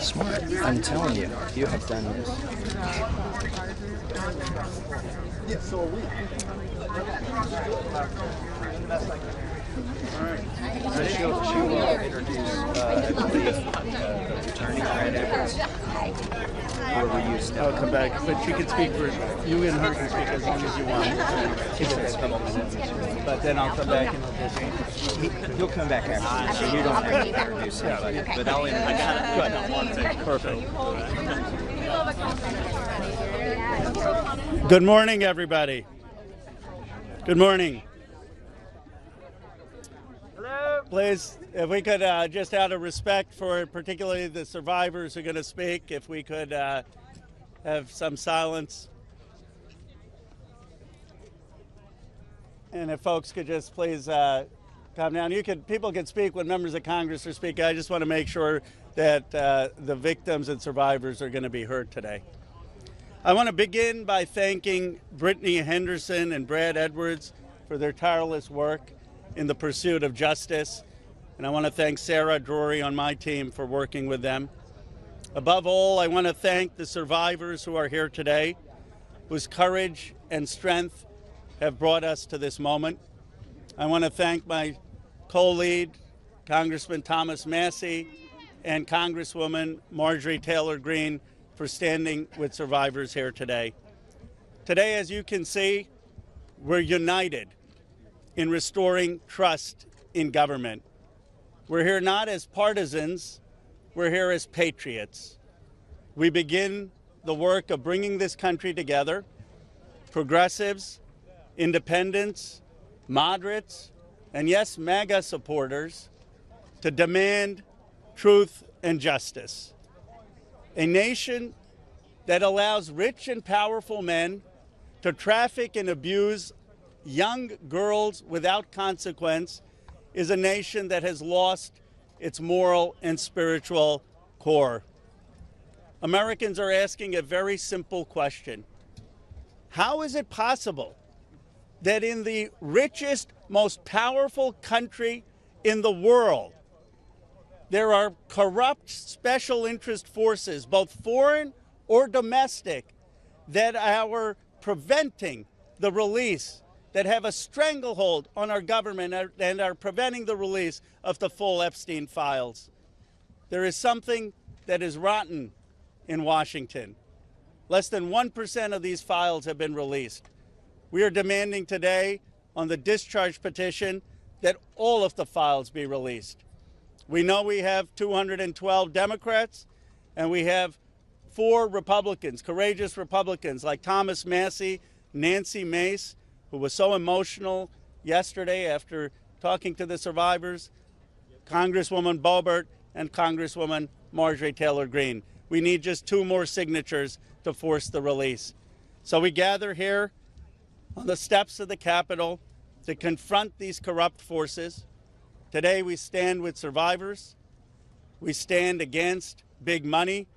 Smart. I'm telling you, you have done this. So are we. All right. So she will introduce, I believe, attorney Brad Edwards. Or will you step I'll come back, but you can speak for, you and her can speak as long as you want. She says a couple minutes. But then I'll come back and I'll just... He'll come back after, so you don't have to introduce him, but I'll introduce him. Perfect. Good morning, everybody. Good morning. Hello. Please, if we could, just out of respect for particularly the survivors who are going to speak, if we could have some silence. And if folks could just please calm down. People can speak when members of Congress are speaking. I just want to make sure that the victims and survivors are going to be heard today. I want to begin by thanking Brittany Henderson and Brad Edwards for their tireless work in the pursuit of justice. And I want to thank Sarah Drury on my team for working with them. Above all, I want to thank the survivors who are here today, whose courage and strength have brought us to this moment. I want to thank my co-lead, Congressman Thomas Massie, and Congresswoman Marjorie Taylor Greene for standing with survivors here today. Today, as you can see, we're united in restoring trust in government. We're here not as partisans, we're here as patriots. We begin the work of bringing this country together, progressives, independents, moderates, and yes, MAGA supporters, to demand truth and justice. A nation that allows rich and powerful men to traffic and abuse young girls without consequence is a nation that has lost its moral and spiritual core. Americans are asking a very simple question. How is it possible that in the richest, most powerful country in the world, there are corrupt special interest forces, both foreign or domestic, that are preventing the release, that have a stranglehold on our government and are preventing the release of the full Epstein files? There is something that is rotten in Washington. Less than 1% of these files have been released. We are demanding today on the discharge petition that all of the files be released. We know we have 212 Democrats and we have 4 Republicans, courageous Republicans like Thomas Massie, Nancy Mace, who was so emotional yesterday after talking to the survivors, Congresswoman Boebert, and Congresswoman Marjorie Taylor Greene. We need just 2 more signatures to force the release. So we gather here on the steps of the Capitol to confront these corrupt forces. Today we stand with survivors. We stand against big money.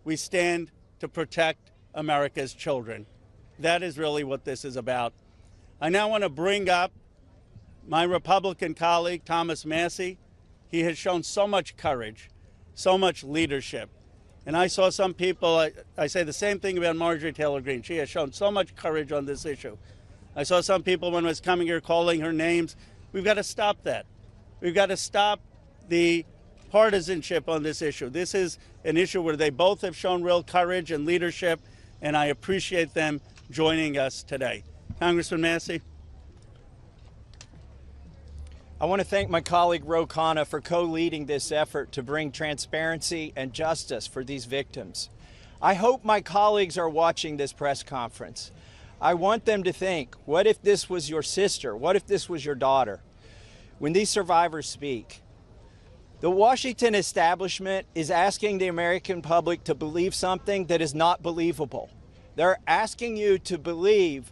We stand to protect America's children. That is really what this is about. I now want to bring up my Republican colleague, Thomas Massie. He has shown so much courage, so much leadership. And I saw some people, I say the same thing about Marjorie Taylor Greene. She has shown so much courage on this issue. I saw some people when I was coming here calling her names. We've got to stop that. We've got to stop the partisanship on this issue. This is an issue where they both have shown real courage and leadership, and I appreciate them joining us today. Congressman Massie. I want to thank my colleague Khanna for co-leading this effort to bring transparency and justice for these victims. I hope my colleagues are watching this press conference. I want them to think, what if this was your sister? What if this was your daughter? When these survivors speak, the Washington establishment is asking the American public to believe something that is not believable. They're asking you to believe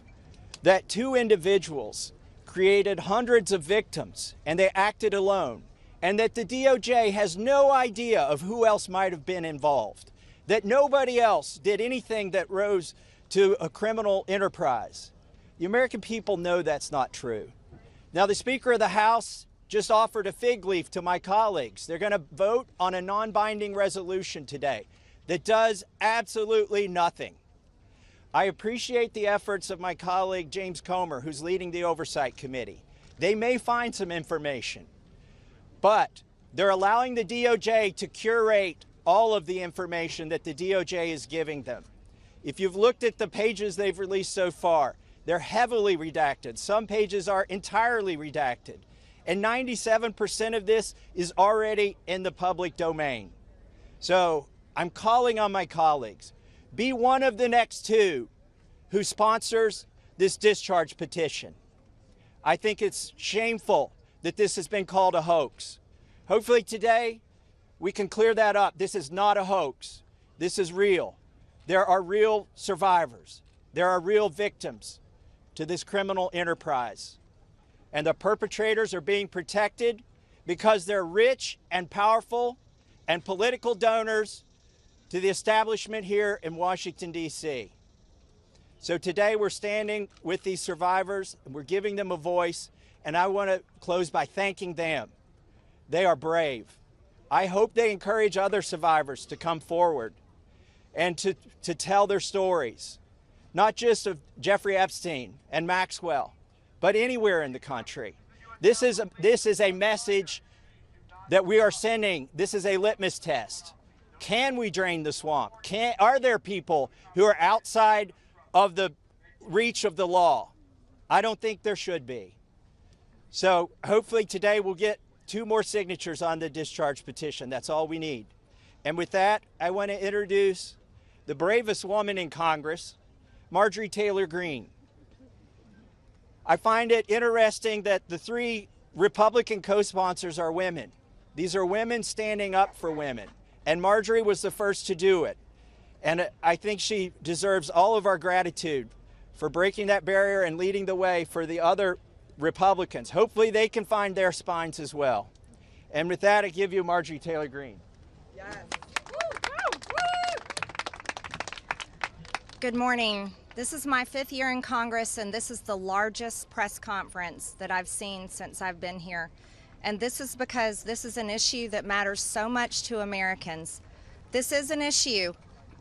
that 2 individuals created hundreds of victims and they acted alone, and that the DOJ has no idea of who else might have been involved, that nobody else did anything that rose to a criminal enterprise. The American people know that's not true. Now, the Speaker of the House just offered a fig leaf to my colleagues. They're going to vote on a non-binding resolution today that does absolutely nothing. I appreciate the efforts of my colleague James Comer, who's leading the Oversight Committee. They may find some information, but they're allowing the DOJ to curate all of the information that the DOJ is giving them. If you've looked at the pages they've released so far, they're heavily redacted. Some pages are entirely redacted. And 97% of this is already in the public domain. So I'm calling on my colleagues, be one of the next two who sponsors this discharge petition. I think it's shameful that this has been called a hoax. Hopefully today we can clear that up. This is not a hoax. This is real. There are real survivors. There are real victims to this criminal enterprise. And the perpetrators are being protected because they're rich and powerful and political donors to the establishment here in Washington, D.C. So today we're standing with these survivors, and we're giving them a voice, and I want to close by thanking them. They are brave. I hope they encourage other survivors to come forward and to tell their stories, not just of Jeffrey Epstein and Maxwell, but anywhere in the country. This is a message that we are sending. This is a litmus test. Can we drain the swamp? Are there people who are outside of the reach of the law? I don't think there should be. So hopefully today we'll get 2 more signatures on the discharge petition. That's all we need. And with that, I want to introduce the bravest woman in Congress, Marjorie Taylor Greene. I find it interesting that the 3 Republican co-sponsors are women. These are women standing up for women. And Marjorie was the first to do it. And I think she deserves all of our gratitude for breaking that barrier and leading the way for the other Republicans. Hopefully they can find their spines as well. And with that, I give you Marjorie Taylor Greene. Yes. Good morning. This is my 5th year in Congress, and this is the largest press conference that I've seen since I've been here. And this is because this is an issue that matters so much to Americans. This is an issue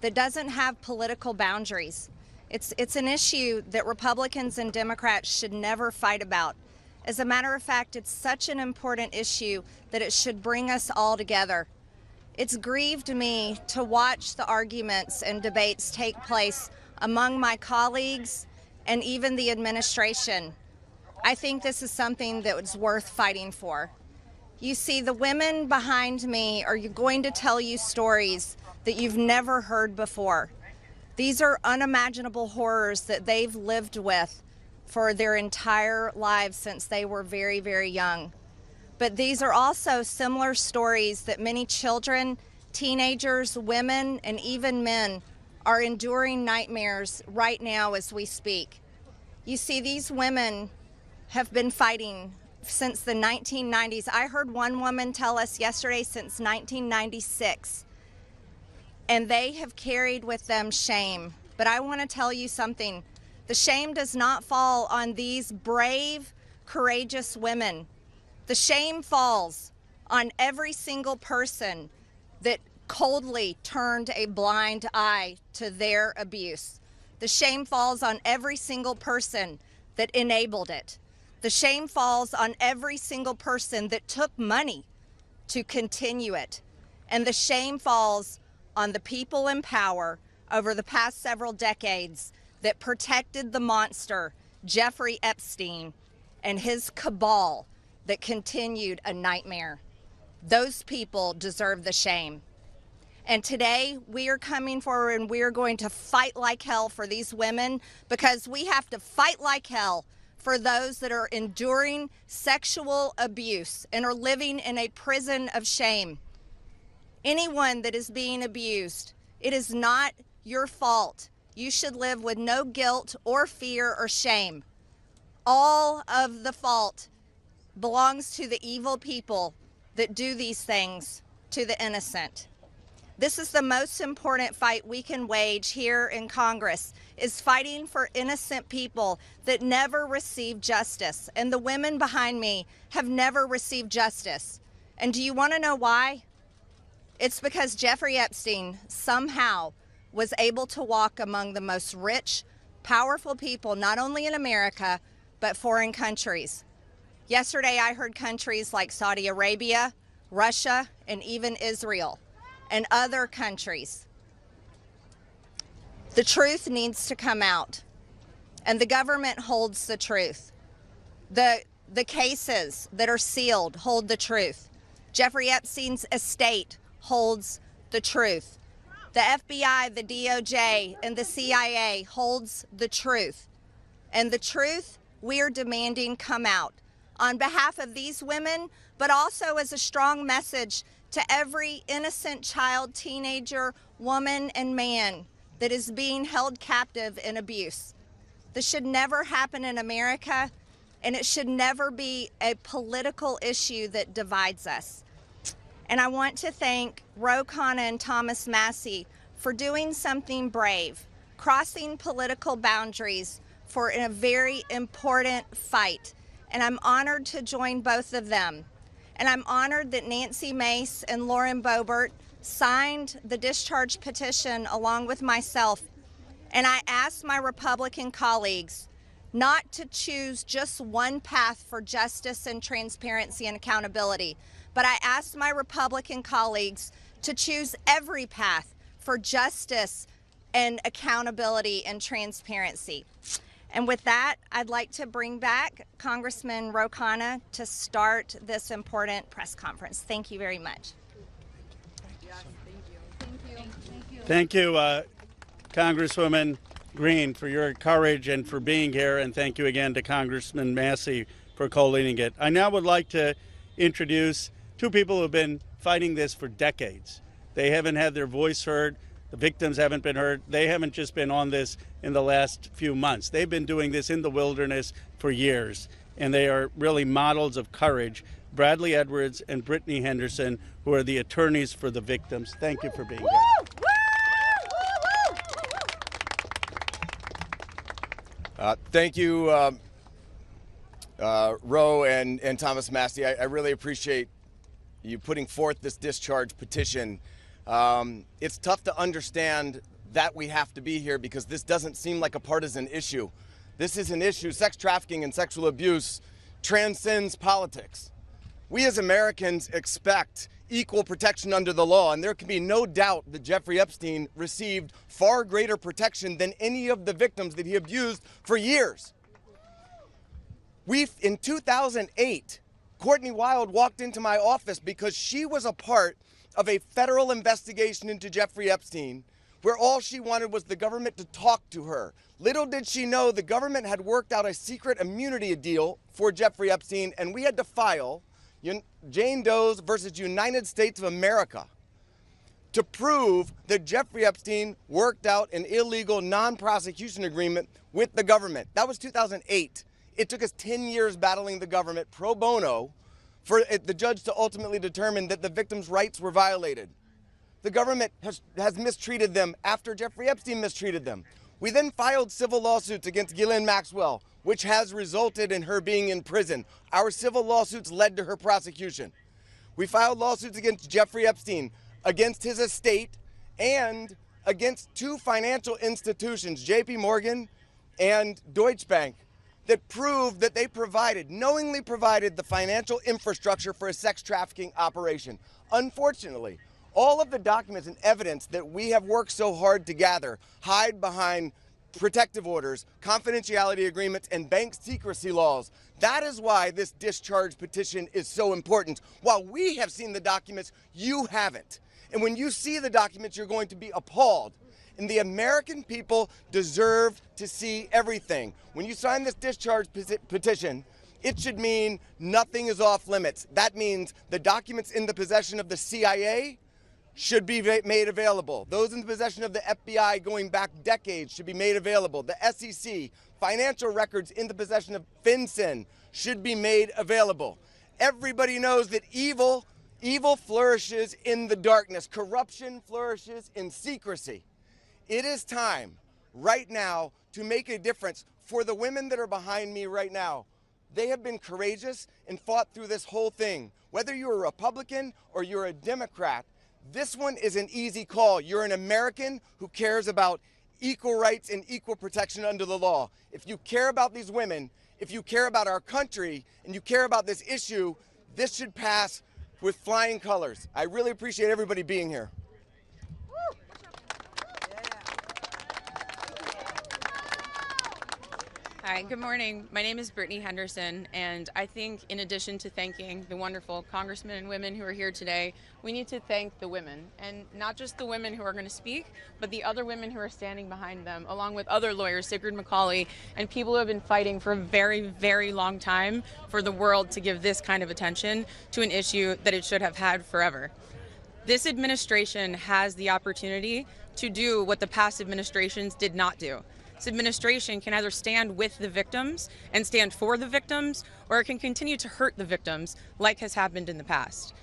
that doesn't have political boundaries. It's an issue that Republicans and Democrats should never fight about. As a matter of fact, it's such an important issue that it should bring us all together. It's grieved me to watch the arguments and debates take place among my colleagues and even the administration. I think this is something that was worth fighting for. You see, the women behind me are going to tell you stories that you've never heard before. These are unimaginable horrors that they've lived with for their entire lives since they were very, very young. But these are also similar stories that many children, teenagers, women, and even men are enduring nightmares right now as we speak. You see, these women have been fighting since the 1990s. I heard one woman tell us yesterday since 1996. And they have carried with them shame. But I want to tell you something. The shame does not fall on these brave, courageous women. The shame falls on every single person that coldly turned a blind eye to their abuse. The shame falls on every single person that enabled it. The shame falls on every single person that took money to continue it. And the shame falls on the people in power over the past several decades that protected the monster, Jeffrey Epstein, and his cabal that continued a nightmare. Those people deserve the shame. And today we are coming forward and we are going to fight like hell for these women, because we have to fight like hell for those that are enduring sexual abuse and are living in a prison of shame. Anyone that is being abused, it is not your fault. You should live with no guilt or fear or shame. All of the fault belongs to the evil people that do these things to the innocent. This is the most important fight we can wage here in Congress, is fighting for innocent people that never received justice. And the women behind me have never received justice. And do you want to know why? It's because Jeffrey Epstein somehow was able to walk among the most rich, powerful people, not only in America, but foreign countries. Yesterday, I heard countries like Saudi Arabia, Russia, and even Israel, and other countries. The truth needs to come out, and the government holds the truth. The cases that are sealed hold the truth. Jeffrey Epstein's estate holds the truth. The FBI, the DOJ, and the CIA holds the truth. And the truth we are demanding come out on behalf of these women, but also as a strong message to every innocent child, teenager, woman, and man that is being held captive in abuse. This should never happen in America, and it should never be a political issue that divides us. And I want to thank Khanna and Thomas Massie for doing something brave, crossing political boundaries for a very important fight. And I'm honored to join both of them. And I'm honored that Nancy Mace and Lauren Boebert signed the discharge petition along with myself. And I asked my Republican colleagues not to choose just one path for justice and transparency and accountability, but I asked my Republican colleagues to choose every path for justice and accountability and transparency. And with that, I'd like to bring back Congressman Khanna to start this important press conference. Thank you very much. Thank you, Congresswoman Greene, for your courage and for being here, and thank you again to Congressman Massie for co-leading it. I now would like to introduce two people who have been fighting this for decades. They haven't had their voice heard. The victims haven't been heard. They haven't just been on this in the last few months. They've been doing this in the wilderness for years, and they are really models of courage. Bradley Edwards and Brittany Henderson, who are the attorneys for the victims. Thank you for being here. Thank you, Ro and Thomas Massie. I really appreciate you putting forth this discharge petition. It's tough to understand that we have to be here because this doesn't seem like a partisan issue. This is an issue, sex trafficking and sexual abuse transcends politics. We as Americans expect equal protection under the law, and there can be no doubt that Jeffrey Epstein received far greater protection than any of the victims that he abused for years. In 2008, Courtney Wild walked into my office because she was a part of a federal investigation into Jeffrey Epstein, where all she wanted was the government to talk to her. Little did she know the government had worked out a secret immunity deal for Jeffrey Epstein, and we had to file Jane Doe's versus United States of America to prove that Jeffrey Epstein worked out an illegal non-prosecution agreement with the government. That was 2008. It took us 10 years battling the government pro bono for the judge to ultimately determine that the victims' rights were violated. The government has mistreated them after Jeffrey Epstein mistreated them. We then filed civil lawsuits against Ghislaine Maxwell, which has resulted in her being in prison. Our civil lawsuits led to her prosecution. We filed lawsuits against Jeffrey Epstein, against his estate, and against two financial institutions, JP Morgan and Deutsche Bank, that proved that they knowingly provided the financial infrastructure for a sex trafficking operation. Unfortunately, all of the documents and evidence that we have worked so hard to gather hide behind protective orders, confidentiality agreements, and bank secrecy laws. That is why this discharge petition is so important. While we have seen the documents, you haven't. And when you see the documents, you're going to be appalled. And the American people deserve to see everything. When you sign this discharge petition, it should mean nothing is off limits. That means the documents in the possession of the CIA should be made available. Those in the possession of the FBI going back decades should be made available. The SEC, financial records in the possession of FinCEN should be made available. Everybody knows that evil Evil flourishes in the darkness. Corruption flourishes in secrecy. It is time right now to make a difference for the women that are behind me right now. They have been courageous and fought through this whole thing. Whether you're a Republican or you're a Democrat, this one is an easy call. You're an American who cares about equal rights and equal protection under the law. If you care about these women, if you care about our country, and you care about this issue, this should pass with flying colors. I really appreciate everybody being here. Hi, good morning. My name is Brittany Henderson, and I think in addition to thanking the wonderful congressmen and women who are here today, we need to thank the women, and not just the women who are going to speak, but the other women who are standing behind them, along with other lawyers, Sigrid McCauley, and people who have been fighting for a very, very long time for the world to give this kind of attention to an issue that it should have had forever. This administration has the opportunity to do what the past administrations did not do. This administration can either stand with the victims and stand for the victims, or it can continue to hurt the victims like has happened in the past.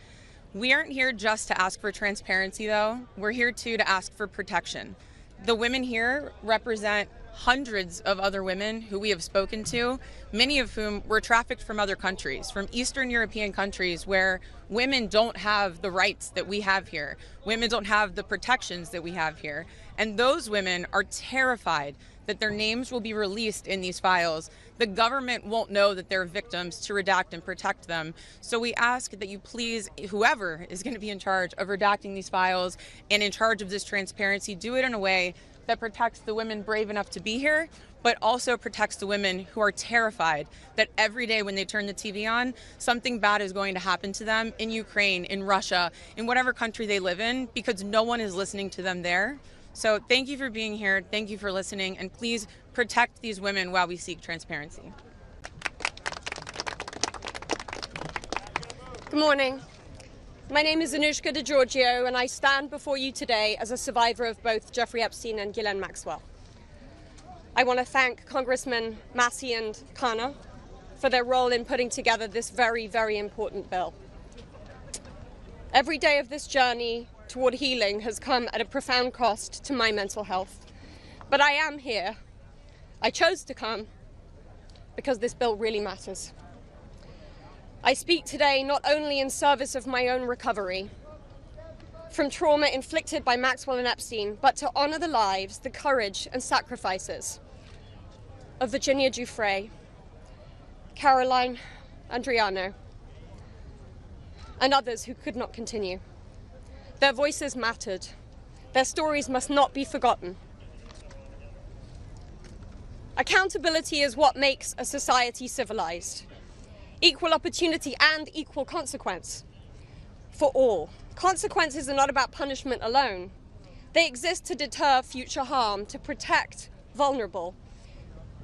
We aren't here just to ask for transparency, though. We're here too to ask for protection. The women here represent hundreds of other women who we have spoken to, many of whom were trafficked from other countries, from Eastern European countries where women don't have the rights that we have here. Women don't have the protections that we have here. And those women are terrified that their names will be released in these files. The government won't know that they're victims to redact and protect them. So we ask that you please, whoever is going to be in charge of redacting these files and in charge of this transparency, do it in a way that protects the women brave enough to be here, but also protects the women who are terrified that every day when they turn the TV on, something bad is going to happen to them in Ukraine, in Russia, in whatever country they live in, because no one is listening to them there. So thank you for being here, thank you for listening, and please protect these women while we seek transparency. Good morning. My name is Anushka DeGiorgio, and I stand before you today as a survivor of both Jeffrey Epstein and Ghislaine Maxwell. I want to thank Congressmen Massie and Khanna for their role in putting together this very, very important bill. Every day of this journey toward healing has come at a profound cost to my mental health. But I am here. I chose to come because this bill really matters. I speak today not only in service of my own recovery from trauma inflicted by Maxwell and Epstein, but to honor the lives, the courage and sacrifices of Virginia Giuffre, Caroline Andriano, and others who could not continue. Their voices mattered. Their stories must not be forgotten. Accountability is what makes a society civilized. Equal opportunity and equal consequence for all. Consequences are not about punishment alone. They exist to deter future harm, to protect vulnerable,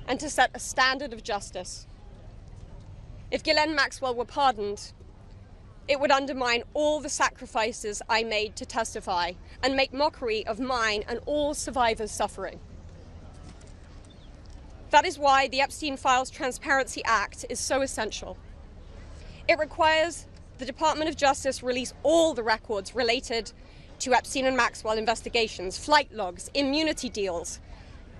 and to set a standard of justice. If Ghislaine Maxwell were pardoned, it would undermine all the sacrifices I made to testify and make mockery of mine and all survivors' suffering. That is why the Epstein Files Transparency Act is so essential. It requires the Department of Justice release all the records related to Epstein and Maxwell investigations, flight logs, immunity deals,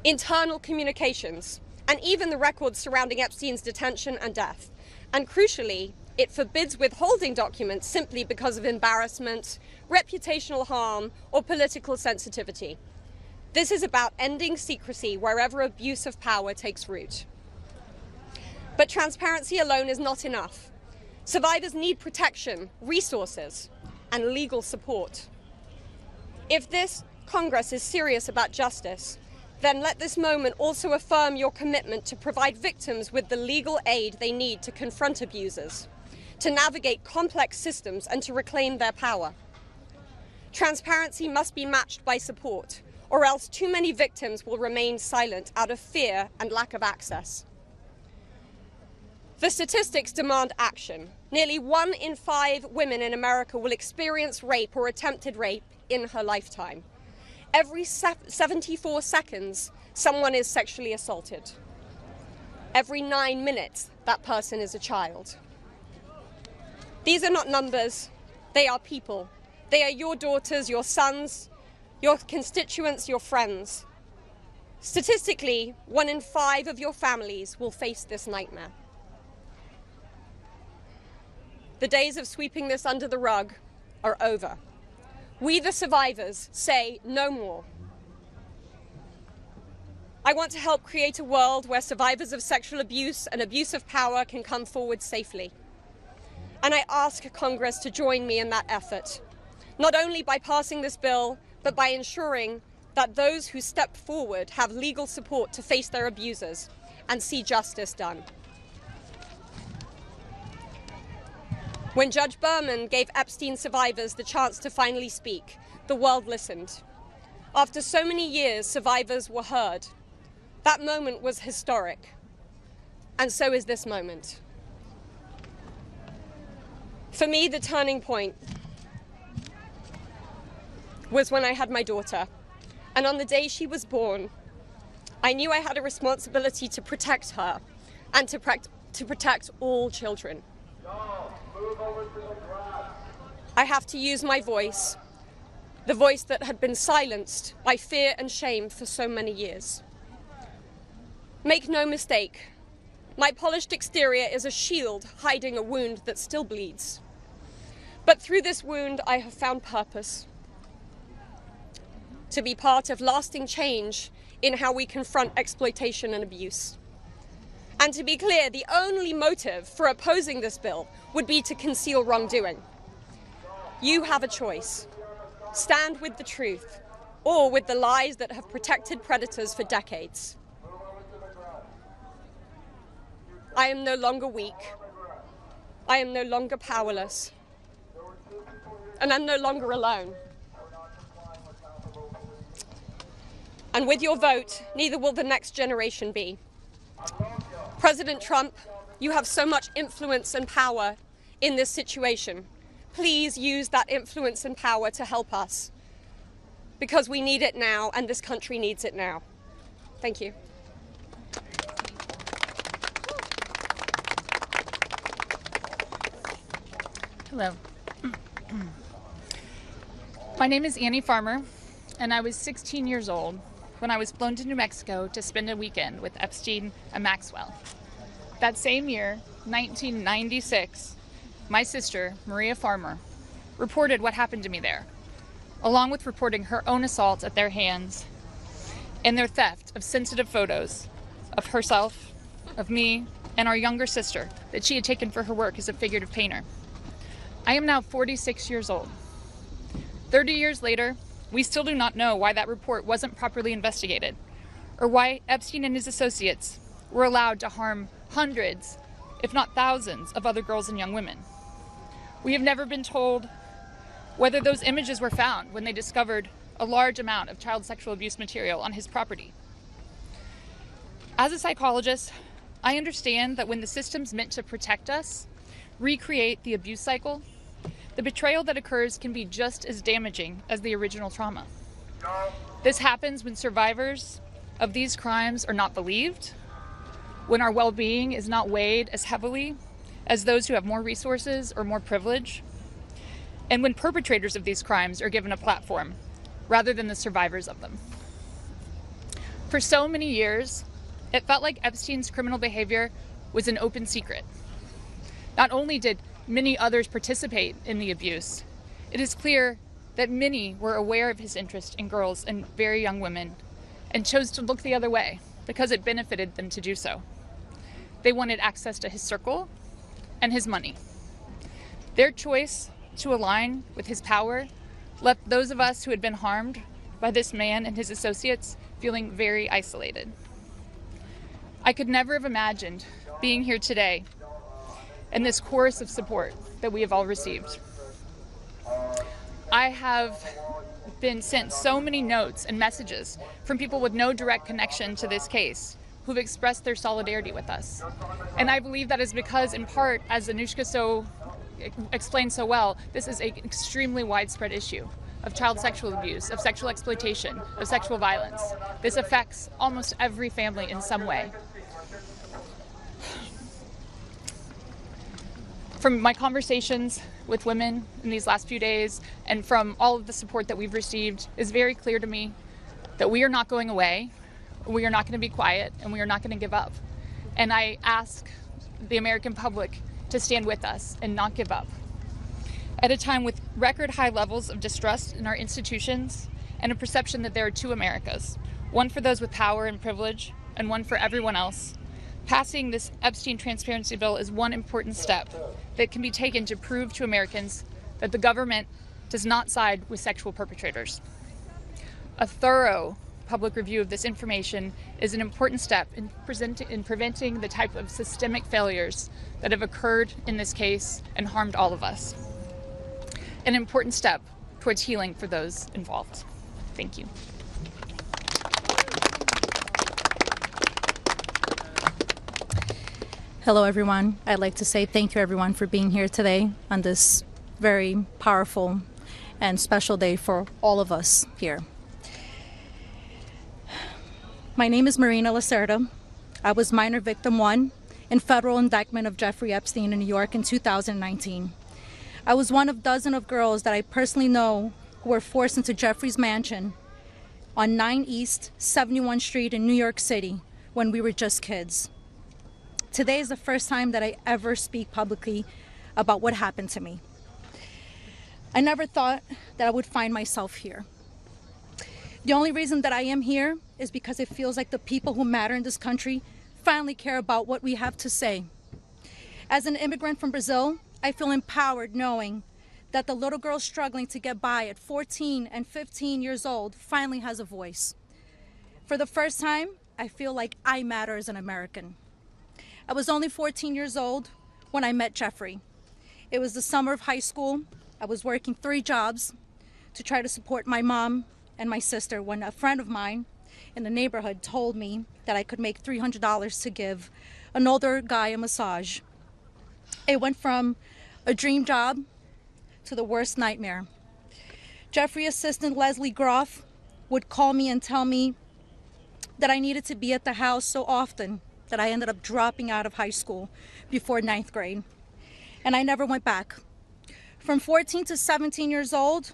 internal communications, and even the records surrounding Epstein's detention and death. And crucially, it forbids withholding documents simply because of embarrassment, reputational harm, or political sensitivity. This is about ending secrecy wherever abuse of power takes root. But transparency alone is not enough. Survivors need protection, resources, and legal support. If this Congress is serious about justice, then let this moment also affirm your commitment to provide victims with the legal aid they need to confront abusers, to navigate complex systems, and to reclaim their power. Transparency must be matched by support, or else too many victims will remain silent out of fear and lack of access. The statistics demand action. Nearly 1 in 5 women in America will experience rape or attempted rape in her lifetime. Every 74 seconds, someone is sexually assaulted. Every 9 minutes, that person is a child. These are not numbers, They are people. They are your daughters, your sons, your constituents, your friends. Statistically, 1 in 5 of your families will face this nightmare. The days of sweeping this under the rug are over. We, the survivors, say no more. I want to help create a world where survivors of sexual abuse and abuse of power can come forward safely. And I ask Congress to join me in that effort, not only by passing this bill, but by ensuring that those who step forward have legal support to face their abusers and see justice done. When Judge Berman gave Epstein survivors the chance to finally speak, the world listened. After so many years, survivors were heard. That moment was historic, and so is this moment. For me, the turning point was when I had my daughter, and on the day she was born, I knew I had a responsibility to protect her and to protect all children. I have to use my voice, the voice that had been silenced by fear and shame for so many years. Make no mistake, my polished exterior is a shield hiding a wound that still bleeds. But through this wound, I have found purpose. To be part of lasting change in how we confront exploitation and abuse. And to be clear, the only motive for opposing this bill would be to conceal wrongdoing. You have a choice. Stand with the truth, or with the lies that have protected predators for decades. I am no longer weak. I am no longer powerless. And I'm no longer alone. And with your vote, neither will the next generation be. President Trump, you have so much influence and power in this situation. Please use that influence and power to help us, because we need it now and this country needs it now. Thank you. Hello. My name is Annie Farmer, and I was 16 years old when I was flown to New Mexico to spend a weekend with Epstein and Maxwell. That same year, 1996, my sister, Maria Farmer, reported what happened to me there, along with reporting her own assault at their hands and their theft of sensitive photos of herself, of me, and our younger sister that she had taken for her work as a figurative painter. I am now 46 years old. 30 years later, we still do not know why that report wasn't properly investigated, or why Epstein and his associates were allowed to harm hundreds, if not thousands, of other girls and young women. We have never been told whether those images were found when they discovered a large amount of child sexual abuse material on his property. As a psychologist, I understand that when the systems meant to protect us recreate the abuse cycle, the betrayal that occurs can be just as damaging as the original trauma. This happens when survivors of these crimes are not believed, when our well-being is not weighed as heavily as those who have more resources or more privilege, and when perpetrators of these crimes are given a platform rather than the survivors of them. For so many years, it felt like Epstein's criminal behavior was an open secret. Not only did many others participate in the abuse, it is clear that many were aware of his interest in girls and very young women and chose to look the other way because it benefited them to do so. They wanted access to his circle and his money. Their choice to align with his power left those of us who had been harmed by this man and his associates feeling very isolated. I could never have imagined being here today and this chorus of support that we have all received. I have been sent so many notes and messages from people with no direct connection to this case who've expressed their solidarity with us. And I believe that is because, in part, as Anushka explained so well, this is an extremely widespread issue of child sexual abuse, of sexual exploitation, of sexual violence. This affects almost every family in some way. From my conversations with women in these last few days and from all of the support that we've received, it's very clear to me that we are not going away, we are not going to be quiet, and we are not going to give up. And I ask the American public to stand with us and not give up. At a time with record high levels of distrust in our institutions and a perception that there are two Americas, one for those with power and privilege and one for everyone else, passing this Epstein transparency bill is one important step that can be taken to prove to Americans that the government does not side with sexual perpetrators. A thorough public review of this information is an important step in preventing the type of systemic failures that have occurred in this case and harmed all of us. An important step towards healing for those involved. Thank you. Hello, everyone. I'd like to say thank you, everyone, for being here today on this very powerful and special day for all of us here. My name is Marina Lacerda. I was minor victim 1 in federal indictment of Jeffrey Epstein in New York in 2019. I was one of dozens of girls that I personally know who were forced into Jeffrey's mansion on 9 East 71 Street in New York City when we were just kids. Today is the first time that I ever speak publicly about what happened to me. I never thought that I would find myself here. The only reason that I am here is because it feels like the people who matter in this country finally care about what we have to say. As an immigrant from Brazil, I feel empowered knowing that the little girl struggling to get by at 14 and 15 years old finally has a voice. For the first time, I feel like I matter as an American. I was only 14 years old when I met Jeffrey. It was the summer of high school. I was working 3 jobs to try to support my mom and my sister when a friend of mine in the neighborhood told me that I could make $300 to give an older guy a massage. It went from a dream job to the worst nightmare. Jeffrey assistant Leslie Groff would call me and tell me that I needed to be at the house so often that I ended up dropping out of high school before 9th grade. And I never went back. From 14 to 17 years old,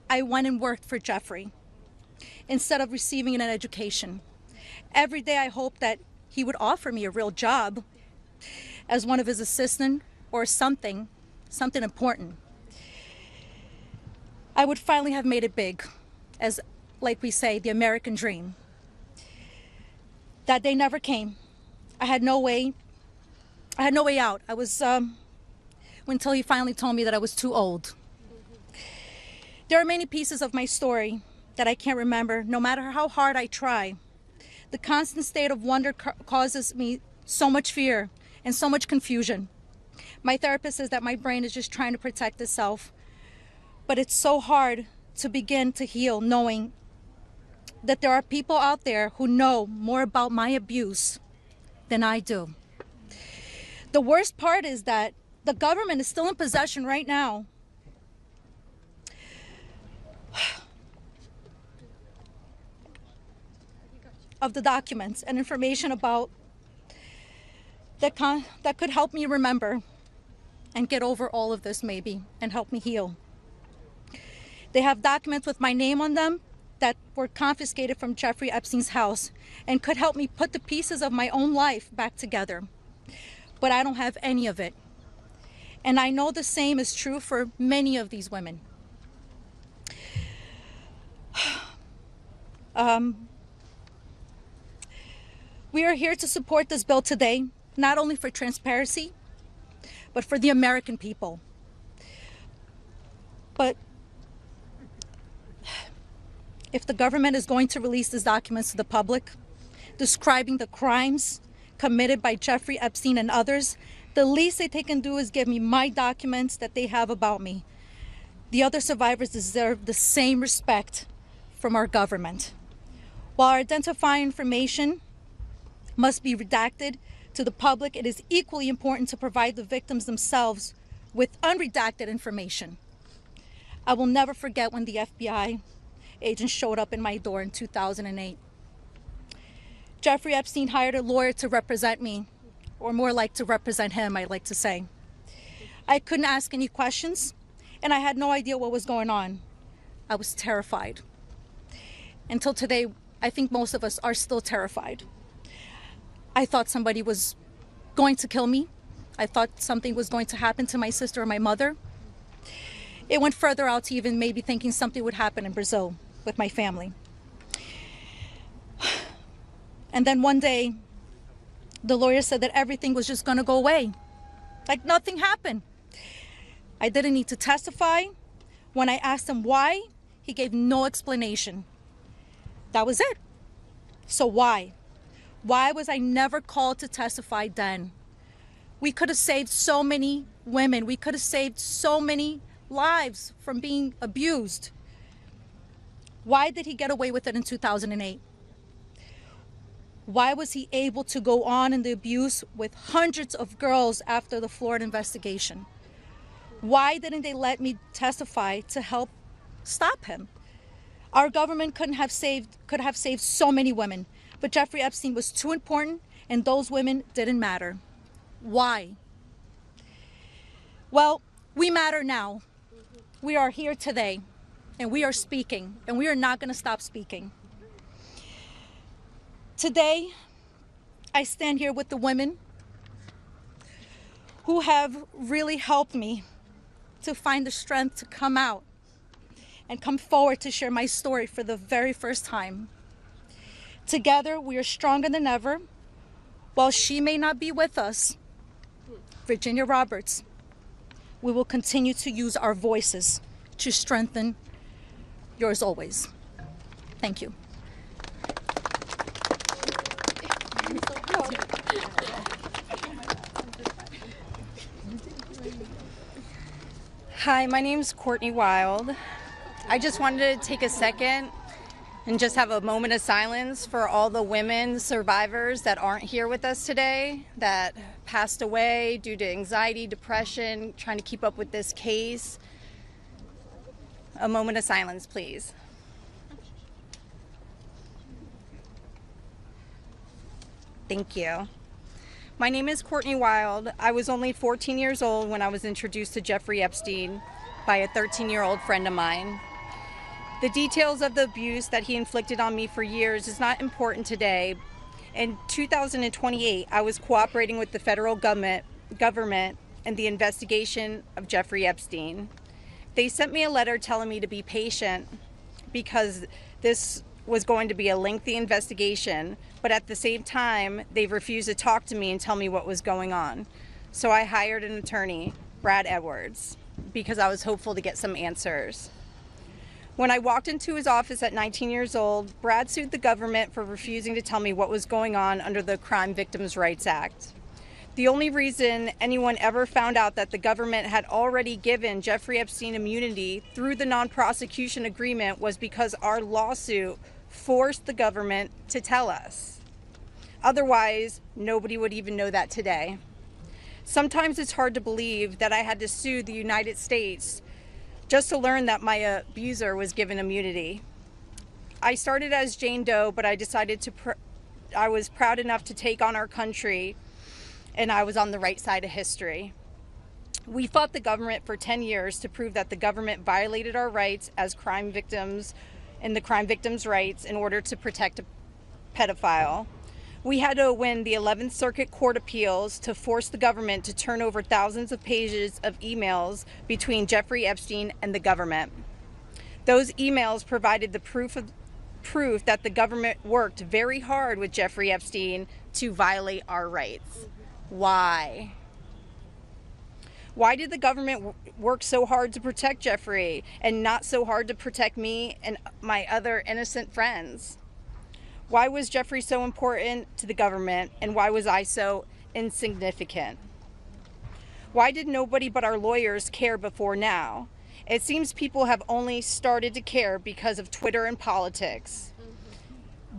I went and worked for Jeffrey instead of receiving an education. Every day I hoped that he would offer me a real job as one of his assistants or something important. I would finally have made it big, as, like we say, the American dream. That day never came. I had no way out. I was, until he finally told me that I was too old. There are many pieces of my story that I can't remember, no matter how hard I try. The constant state of wonder causes me so much fear and so much confusion. My therapist says that my brain is just trying to protect itself, but it's so hard to begin to heal knowing that there are people out there who know more about my abuse than I do. The worst part is that the government is still in possession right now of the documents and information about that could help me remember and get over all of this maybe and help me heal. They have documents with my name on them that were confiscated from Jeffrey Epstein's house and could help me put the pieces of my own life back together. But I don't have any of it. And I know the same is true for many of these women. We are here to support this bill today, not only for transparency, but for the American people. But if the government is going to release these documents to the public, describing the crimes committed by Jeffrey Epstein and others, the least that they can do is give me my documents that they have about me. The other survivors deserve the same respect from our government. While our identifying information must be redacted to the public, it is equally important to provide the victims themselves with unredacted information. I will never forget when the FBI agent showed up in my door in 2008. Jeffrey Epstein hired a lawyer to represent me, or more like to represent him, I'd like to say. I couldn't ask any questions, and I had no idea what was going on. I was terrified. Until today, I think most of us are still terrified. I thought somebody was going to kill me. I thought something was going to happen to my sister or my mother. It went further out to even maybe thinking something would happen in Brazil with my family. And then one day, the lawyer said that everything was just going to go away. Like nothing happened. I didn't need to testify. When I asked him why, he gave no explanation. That was it. So why? Why was I never called to testify then? We could have saved so many women. We could have saved so many lives from being abused. Why did he get away with it in 2008? Why was he able to go on in the abuse with hundreds of girls after the Florida investigation? Why didn't they let me testify to help stop him? Our government could have saved so many women, but Jeffrey Epstein was too important and those women didn't matter. Why? Well, we matter now. We are here today and we are speaking and we are not going to stop speaking. Today, I stand here with the women who have really helped me to find the strength to come out and come forward to share my story for the very first time. Together, we are stronger than ever. While she may not be with us, Virginia Roberts, we will continue to use our voices to strengthen yours always. Thank you. Hi, my name's Courtney Wild. I just wanted to take a second and just have a moment of silence for all the women survivors that aren't here with us today, that passed away due to anxiety, depression, trying to keep up with this case. A moment of silence, please. Thank you. My name is Courtney Wild. I was only 14 years old when I was introduced to Jeffrey Epstein by a 13-year-old friend of mine. The details of the abuse that he inflicted on me for years is not important today. In 2028, I was cooperating with the federal government in the investigation of Jeffrey Epstein. They sent me a letter telling me to be patient because this was going to be a lengthy investigation, but at the same time, they refused to talk to me and tell me what was going on. So I hired an attorney, Brad Edwards, because I was hopeful to get some answers. When I walked into his office at 19 years old, Brad sued the government for refusing to tell me what was going on under the Crime Victims' Rights Act. The only reason anyone ever found out that the government had already given Jeffrey Epstein immunity through the non-prosecution agreement was because our lawsuit forced the government to tell us. Otherwise, nobody would even know that today. Sometimes it's hard to believe that I had to sue the United States just to learn that my abuser was given immunity. I started as Jane Doe, but I decided I was proud enough to take on our country, and I was on the right side of history. We fought the government for 10 years to prove that the government violated our rights as crime victims and the crime victims' rights in order to protect a pedophile. We had to win the 11th Circuit Court Appeals to force the government to turn over thousands of pages of emails between Jeffrey Epstein and the government. Those emails provided the proof that the government worked very hard with Jeffrey Epstein to violate our rights. Why? Why did the government work so hard to protect Jeffrey and not so hard to protect me and my other innocent friends? Why was Jeffrey so important to the government, and why was I so insignificant? Why did nobody but our lawyers care before now? It seems people have only started to care because of Twitter and politics.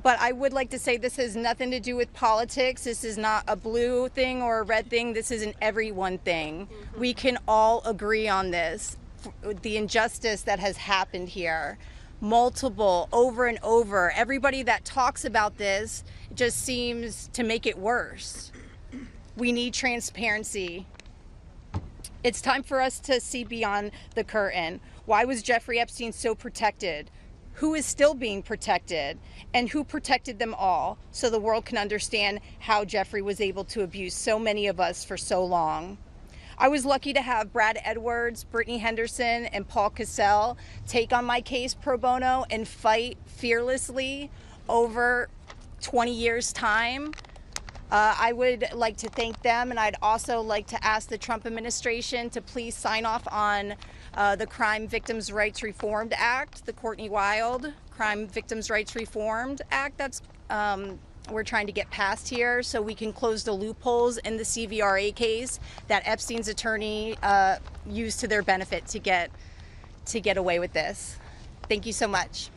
But I would like to say this has nothing to do with politics. This is not a blue thing or a red thing. This is an everyone thing. We can all agree on this. The injustice that has happened here. Multiple, over and over. Everybody that talks about this just seems to make it worse. We need transparency. It's time for us to see beyond the curtain. Why was Jeffrey Epstein so protected? Who is still being protected? And who protected them all, so the world can understand how Jeffrey was able to abuse so many of us for so long. I was lucky to have Brad Edwards, Brittany Henderson, and Paul Cassell take on my case pro bono and fight fearlessly over 20 years' time. I would like to thank them, and I'd also like to ask the Trump administration to please sign off on the Crime Victims' Rights Reformed Act, the Courtney Wild Crime Victims' Rights Reformed Act that's we're trying to get passed here, so we can close the loopholes in the CVRA case that Epstein's attorney used to their benefit to get away with this. Thank you so much.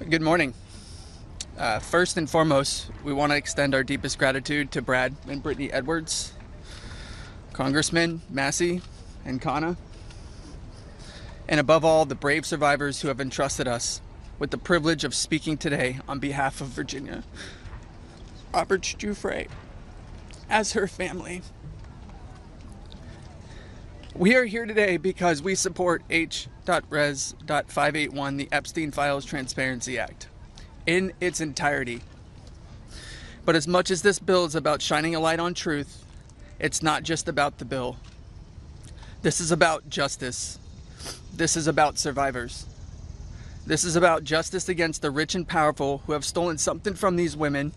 Good morning. First and foremost, we want to extend our deepest gratitude to Brad and Brittany Edwards, Congressman Massie and Khanna, and above all, the brave survivors who have entrusted us with the privilege of speaking today on behalf of Virginia Roberts Giuffre as her family. We are here today because we support H.Res.581, the Epstein Files Transparency Act, in its entirety. But as much as this bill is about shining a light on truth, it's not just about the bill. This is about justice. This is about survivors. This is about justice against the rich and powerful who have stolen something from these women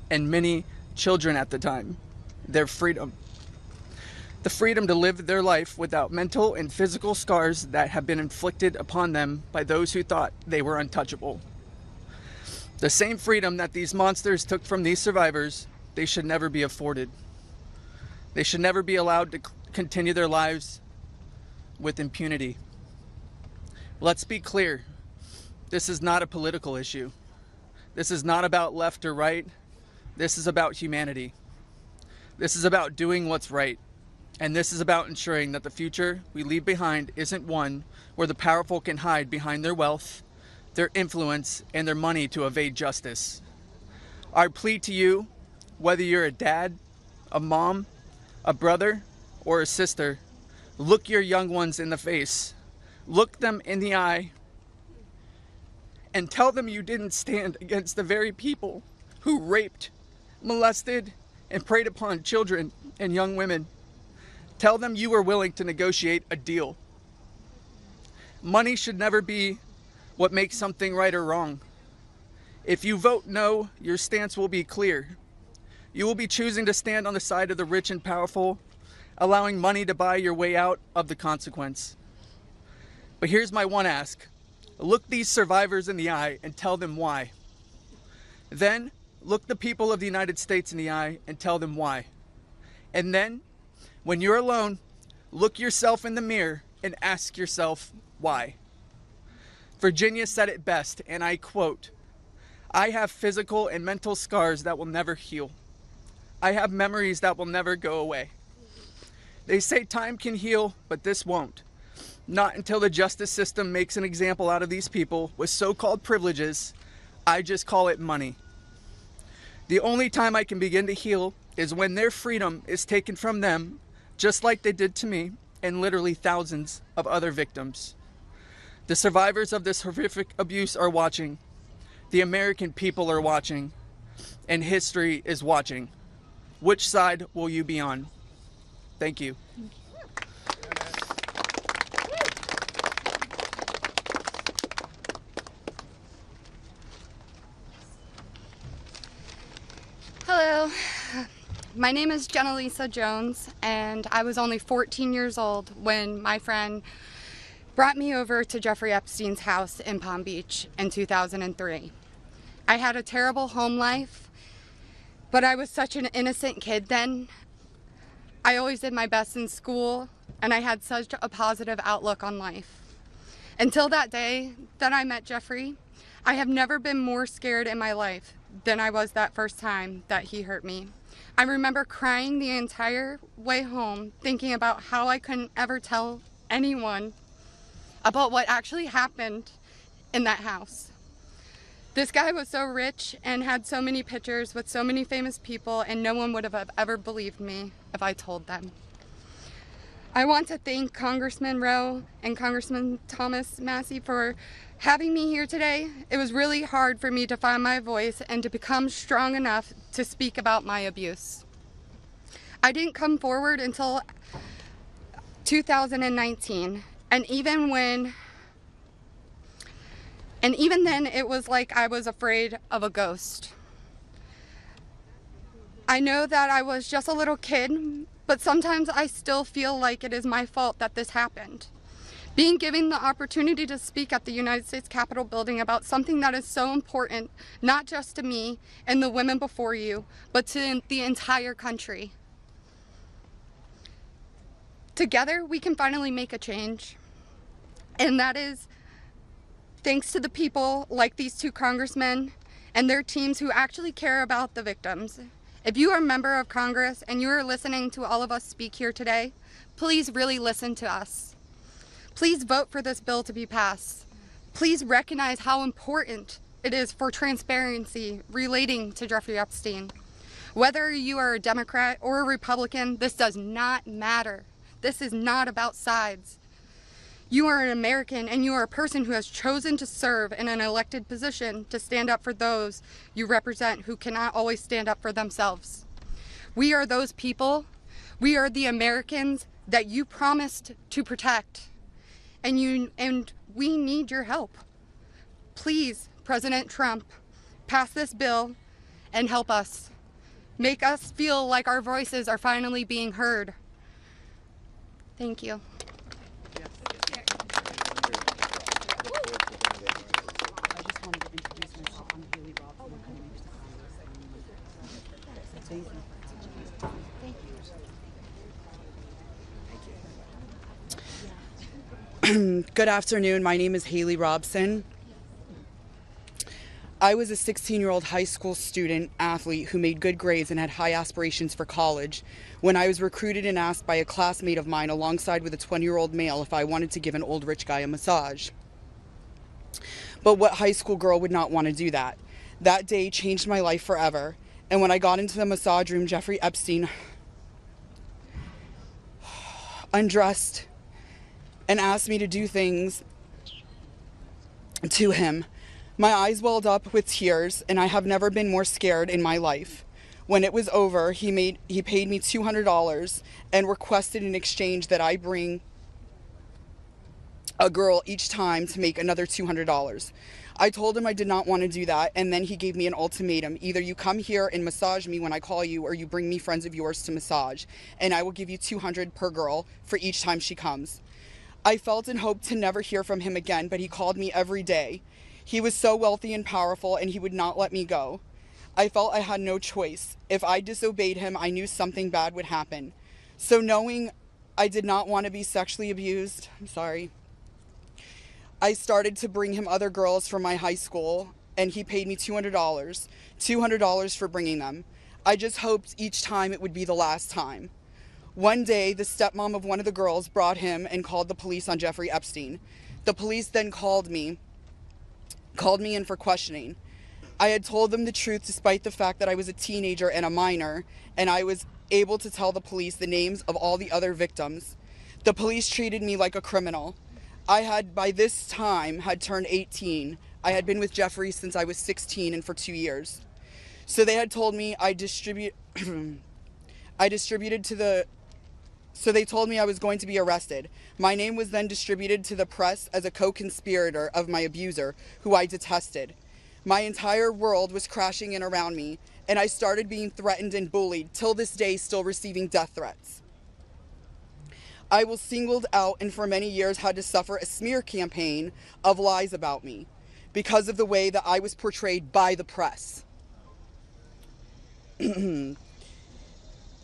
and many children at the time, their freedom. The freedom to live their life without mental and physical scars that have been inflicted upon them by those who thought they were untouchable. The same freedom that these monsters took from these survivors, they should never be afforded. They should never be allowed to continue their lives with impunity. Let's be clear. This is not a political issue. This is not about left or right. This is about humanity. This is about doing what's right. And this is about ensuring that the future we leave behind isn't one where the powerful can hide behind their wealth, their influence, and their money to evade justice. Our plea to you, whether you're a dad, a mom, a brother, or a sister, look your young ones in the face, look them in the eye, and tell them you didn't stand against the very people who raped, molested, and preyed upon children and young women. Tell them you were willing to negotiate a deal. Money should never be what makes something right or wrong. If you vote no, your stance will be clear. You will be choosing to stand on the side of the rich and powerful, allowing money to buy your way out of the consequence. But here's my one ask. Look these survivors in the eye and tell them why. Then, look the people of the United States in the eye and tell them why. And then, when you're alone, look yourself in the mirror and ask yourself why. Virginia said it best, and I quote, "I have physical and mental scars that will never heal. I have memories that will never go away. They say time can heal, but this won't. Not until the justice system makes an example out of these people with so-called privileges. I just call it money. The only time I can begin to heal is when their freedom is taken from them, just like they did to me and literally thousands of other victims. The survivors of this horrific abuse are watching. The American people are watching. And history is watching. Which side will you be on?" Thank you. Hello, my name is Jenna Lisa Jones, and I was only 14 years old when my friend brought me over to Jeffrey Epstein's house in Palm Beach in 2003. I had a terrible home life, but I was such an innocent kid then. I always did my best in school, and I had such a positive outlook on life. Until that day that I met Jeffrey, I have never been more scared in my life than I was that first time that he hurt me. I remember crying the entire way home, thinking about how I couldn't ever tell anyone about what actually happened in that house. This guy was so rich and had so many pictures with so many famous people, and no one would have ever believed me if I told them. I want to thank Congressman Rowe and Congressman Thomas Massie for having me here today. It was really hard for me to find my voice and to become strong enough to speak about my abuse. I didn't come forward until 2019, and even then it was like I was afraid of a ghost. I know that I was just a little kid, but sometimes I still feel like it is my fault that this happened. Being given the opportunity to speak at the United States Capitol building about something that is so important, not just to me and the women before you, but to the entire country. Together, we can finally make a change. And that is thanks to the people like these two congressmen and their teams who actually care about the victims. If you are a member of Congress and you are listening to all of us speak here today, please really listen to us. Please vote for this bill to be passed. Please recognize how important it is for transparency relating to Jeffrey Epstein. Whether you are a Democrat or a Republican, this does not matter. This is not about sides. You are an American, and you are a person who has chosen to serve in an elected position to stand up for those you represent who cannot always stand up for themselves. We are those people. We are the Americans that you promised to protect, and we need your help. Please, President Trump, pass this bill and help us. Make us feel like our voices are finally being heard. Thank you. Good afternoon. My name is Haley Robson. I was a 16-year-old high school student athlete who made good grades and had high aspirations for college when I was recruited and asked by a classmate of mine alongside with a 20-year-old male if I wanted to give an old rich guy a massage. But what high school girl would not want to do that? That day changed my life forever. And when I got into the massage room, Jeffrey Epstein undressed and asked me to do things to him. My eyes welled up with tears, and I have never been more scared in my life. When it was over, he paid me $200 and requested in exchange that I bring a girl each time to make another $200. I told him I did not want to do that, and then he gave me an ultimatum. Either you come here and massage me when I call you, or you bring me friends of yours to massage, and I will give you $200 per girl for each time she comes. I felt and hoped to never hear from him again, but he called me every day. He was so wealthy and powerful, and he would not let me go. I felt I had no choice. If I disobeyed him, I knew something bad would happen. So knowing I did not want to be sexually abused, I started to bring him other girls from my high school, and he paid me $200 for bringing them. I just hoped each time it would be the last time. One day, the stepmom of one of the girls brought him and called the police on Jeffrey Epstein. The police then called me in for questioning. I had told them the truth despite the fact that I was a teenager and a minor, and I was able to tell the police the names of all the other victims. The police treated me like a criminal. I had, by this time, had turned 18. I had been with Jeffrey since I was 16 and for 2 years. So they had told me So they told me I was going to be arrested. My name was then distributed to the press as a co-conspirator of my abuser, who I detested. My entire world was crashing in around me, and I started being threatened and bullied, till this day still receiving death threats. I was singled out and for many years had to suffer a smear campaign of lies about me because of the way that I was portrayed by the press.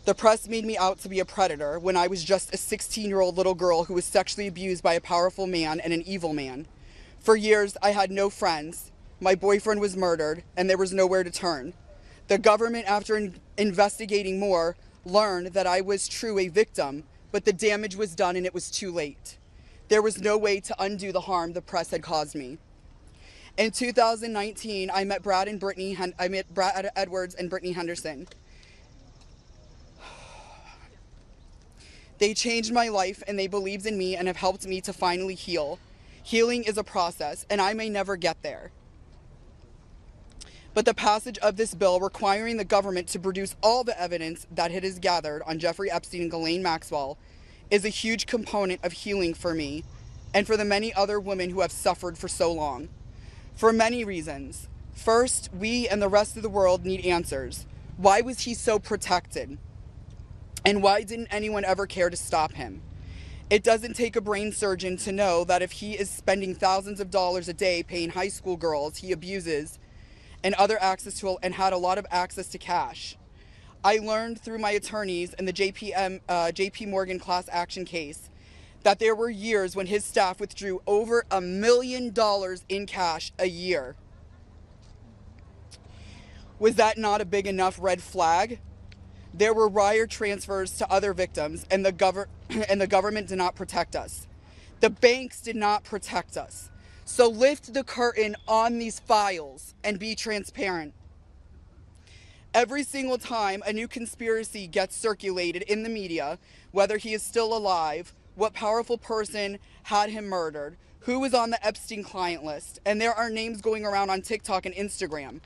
The press made me out to be a predator when I was just a 16-year-old little girl who was sexually abused by a powerful man and an evil man. For years, I had no friends. my boyfriend was murdered, and there was nowhere to turn. The government, after investigating more, learned that I was true a victim, but the damage was done and it was too late. There was no way to undo the harm the press had caused me. In 2019, I met Brad Edwards and Brittany Henderson. They changed my life and they believed in me and have helped me to finally heal. Healing is a process, and I may never get there. But the passage of this bill requiring the government to produce all the evidence that it has gathered on Jeffrey Epstein and Ghislaine Maxwell is a huge component of healing for me and for the many other women who have suffered for so long. For many reasons. First, we and the rest of the world need answers. Why was he so protected? And why didn't anyone ever care to stop him? It doesn't take a brain surgeon to know that if he is spending thousands of dollars a day paying high school girls he abuses and had a lot of access to cash. I learned through my attorneys in the JP Morgan class action case that there were years when his staff withdrew over $1 million in cash a year. Was that not a big enough red flag? There were wire transfers to other victims, and the government did not protect us. The banks did not protect us. So lift the curtain on these files and be transparent. Every single time a new conspiracy gets circulated in the media, whether he is still alive, what powerful person had him murdered, who was on the Epstein client list, and there are names going around on TikTok and Instagram,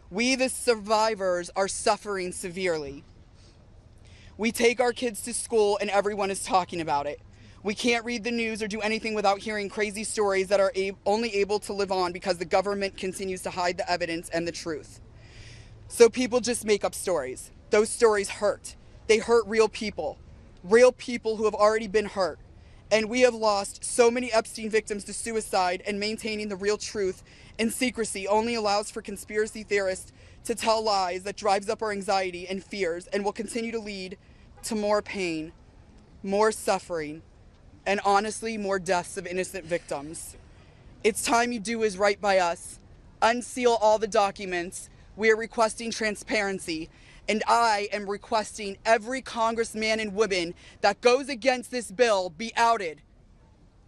we, the survivors, are suffering severely. We take our kids to school and everyone is talking about it. We can't read the news or do anything without hearing crazy stories that are only able to live on because the government continues to hide the evidence and the truth. So people just make up stories. Those stories hurt. They hurt real people who have already been hurt. And we have lost so many Epstein victims to suicide, and maintaining the real truth in secrecy only allows for conspiracy theorists to tell lies that drives up our anxiety and fears and will continue to lead to more pain, more suffering, and honestly, more deaths of innocent victims. It's time you do is right by us. Unseal all the documents. We are requesting transparency, and I am requesting every congressman and woman that goes against this bill be outed.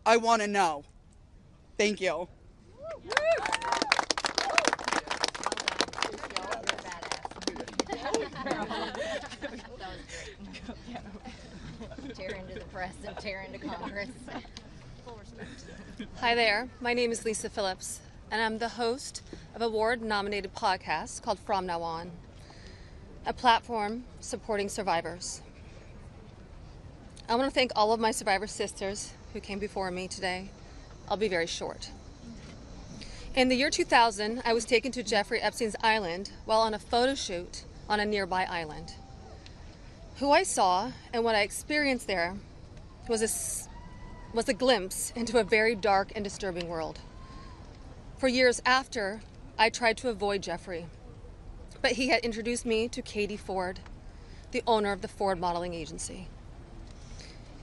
I want to know. Thank you. Tear into the press and tear into Congress. Hi there, my name is Lisa Phillips, and I'm the host of a award-nominated podcast called From Now On, a platform supporting survivors. I want to thank all of my survivor sisters who came before me today. I'll be very short. In the year 2000, I was taken to Jeffrey Epstein's island while on a photo shoot on a nearby island. Who I saw and what I experienced there was a glimpse into a very dark and disturbing world. For years after, I tried to avoid Jeffrey, but he had introduced me to Katie Ford, the owner of the Ford modeling agency.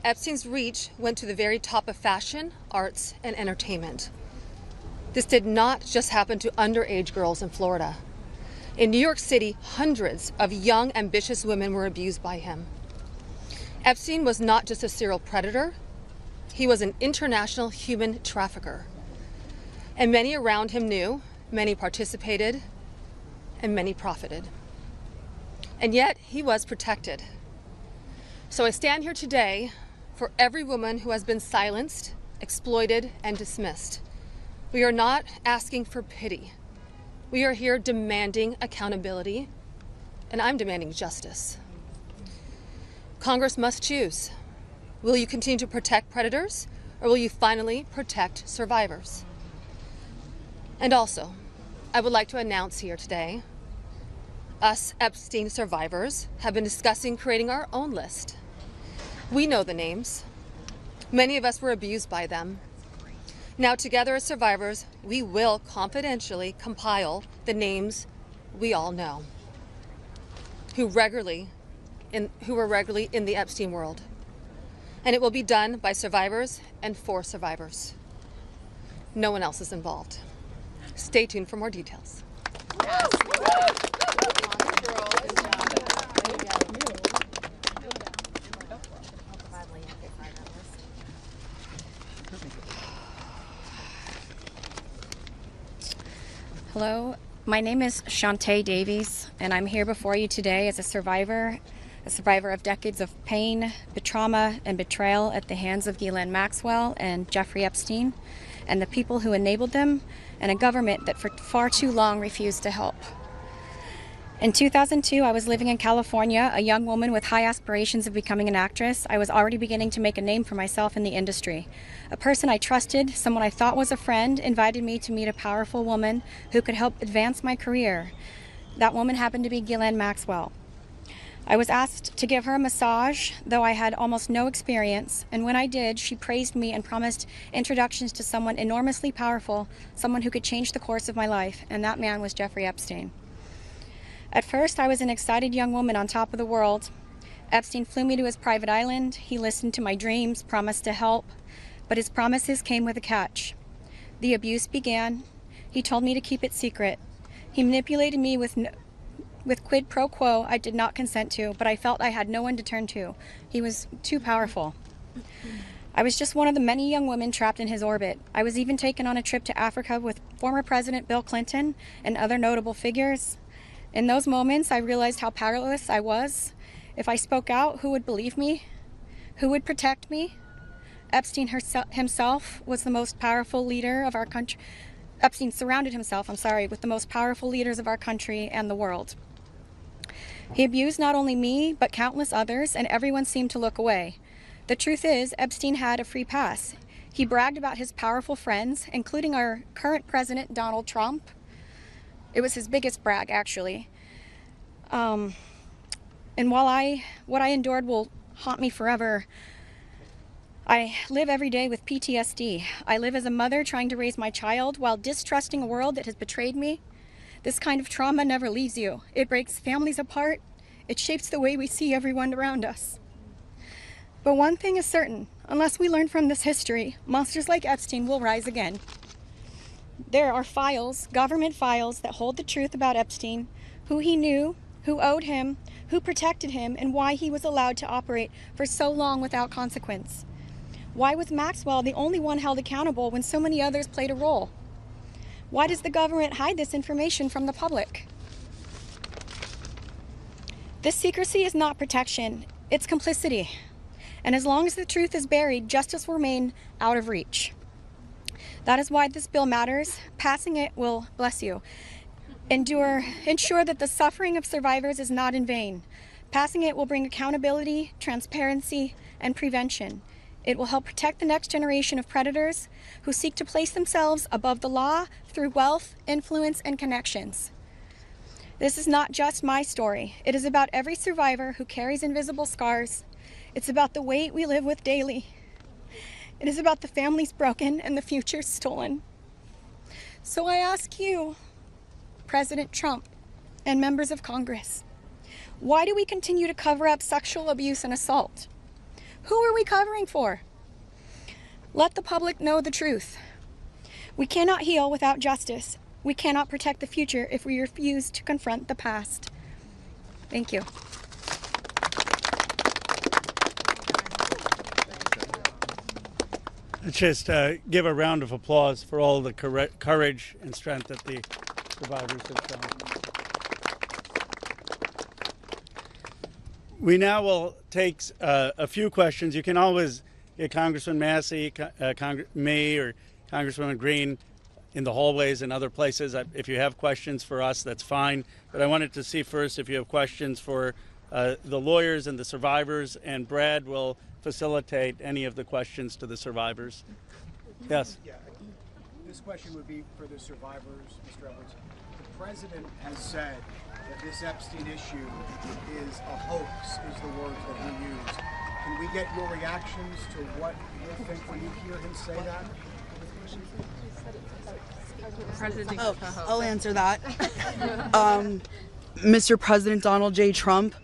Epstein's reach went to the very top of fashion, arts, and entertainment. This did not just happen to underage girls in Florida. In New York City, hundreds of young, ambitious women were abused by him. Epstein was not just a serial predator, he was an international human trafficker. And many around him knew, many participated, and many profited. And yet, he was protected. So I stand here today for every woman who has been silenced, exploited, and dismissed. We are not asking for pity. We are here demanding accountability, and I'm demanding justice. Congress must choose. Will you continue to protect predators, or will you finally protect survivors? And also, I would like to announce here today, us Epstein survivors have been discussing creating our own list. We know the names. Many of us were abused by them. Now, together as survivors, we will confidentially compile the names we all know who were regularly in the Epstein world. And it will be done by survivors and for survivors. No one else is involved. Stay tuned for more details. Hello, my name is Shantae Davies, and I'm here before you today as a survivor of decades of pain, trauma, and betrayal at the hands of Ghislaine Maxwell and Jeffrey Epstein, and the people who enabled them, and a government that for far too long refused to help. In 2002, I was living in California, a young woman with high aspirations of becoming an actress. I was already beginning to make a name for myself in the industry. A person I trusted, someone I thought was a friend, invited me to meet a powerful woman who could help advance my career. That woman happened to be Ghislaine Maxwell. I was asked to give her a massage, though I had almost no experience, and when I did, she praised me and promised introductions to someone enormously powerful, someone who could change the course of my life, and that man was Jeffrey Epstein. At first, I was an excited young woman on top of the world. Epstein flew me to his private island. He listened to my dreams, promised to help, but his promises came with a catch. The abuse began. He told me to keep it secret. He manipulated me with quid pro quo I did not consent to, but I felt I had no one to turn to. He was too powerful. I was just one of the many young women trapped in his orbit. I was even taken on a trip to Africa with former President Bill Clinton and other notable figures. In those moments, I realized how powerless I was. If I spoke out, who would believe me? Who would protect me? Epstein himself was the most powerful leader of our country. Epstein surrounded himself, with the most powerful leaders of our country and the world. He abused not only me, but countless others, and everyone seemed to look away. The truth is, Epstein had a free pass. He bragged about his powerful friends, including our current president, Donald Trump. It was his biggest brag, actually. And while what I endured will haunt me forever, I live every day with PTSD. I live as a mother trying to raise my child while distrusting a world that has betrayed me. This kind of trauma never leaves you. It breaks families apart. It shapes the way we see everyone around us. But one thing is certain, unless we learn from this history, monsters like Epstein will rise again. There are files, government files, that hold the truth about Epstein, who he knew, who owed him, who protected him, and why he was allowed to operate for so long without consequence. Why was Maxwell the only one held accountable when so many others played a role? Why does the government hide this information from the public? This secrecy is not protection, it's complicity. And as long as the truth is buried, justice will remain out of reach. That is why this bill matters. Passing it will, bless you, ensure that the suffering of survivors is not in vain. Passing it will bring accountability, transparency, and prevention. It will help protect the next generation of predators who seek to place themselves above the law through wealth, influence, and connections. This is not just my story. It is about every survivor who carries invisible scars. It's about the weight we live with daily. It is about the families broken and the future stolen. So I ask you, President Trump and members of Congress, why do we continue to cover up sexual abuse and assault? Who are we covering for? Let the public know the truth. We cannot heal without justice. We cannot protect the future if we refuse to confront the past. Thank you. Let's just give a round of applause for all the courage and strength that the survivors have shown. We now will take a few questions. You can always get Congressman Massie, me, or Congresswoman Greene in the hallways and other places. If you have questions for us, that's fine. But I wanted to see first if you have questions for the lawyers and the survivors, and Brad will facilitate any of the questions to the survivors. Yes? Yeah, this question would be for the survivors, Mr. Edwards. The president has said that this Epstein issue is a hoax, is the words that he used. Can we get your reactions to what you think when you hear him say that? I'll answer that. Mr. President Donald J. Trump,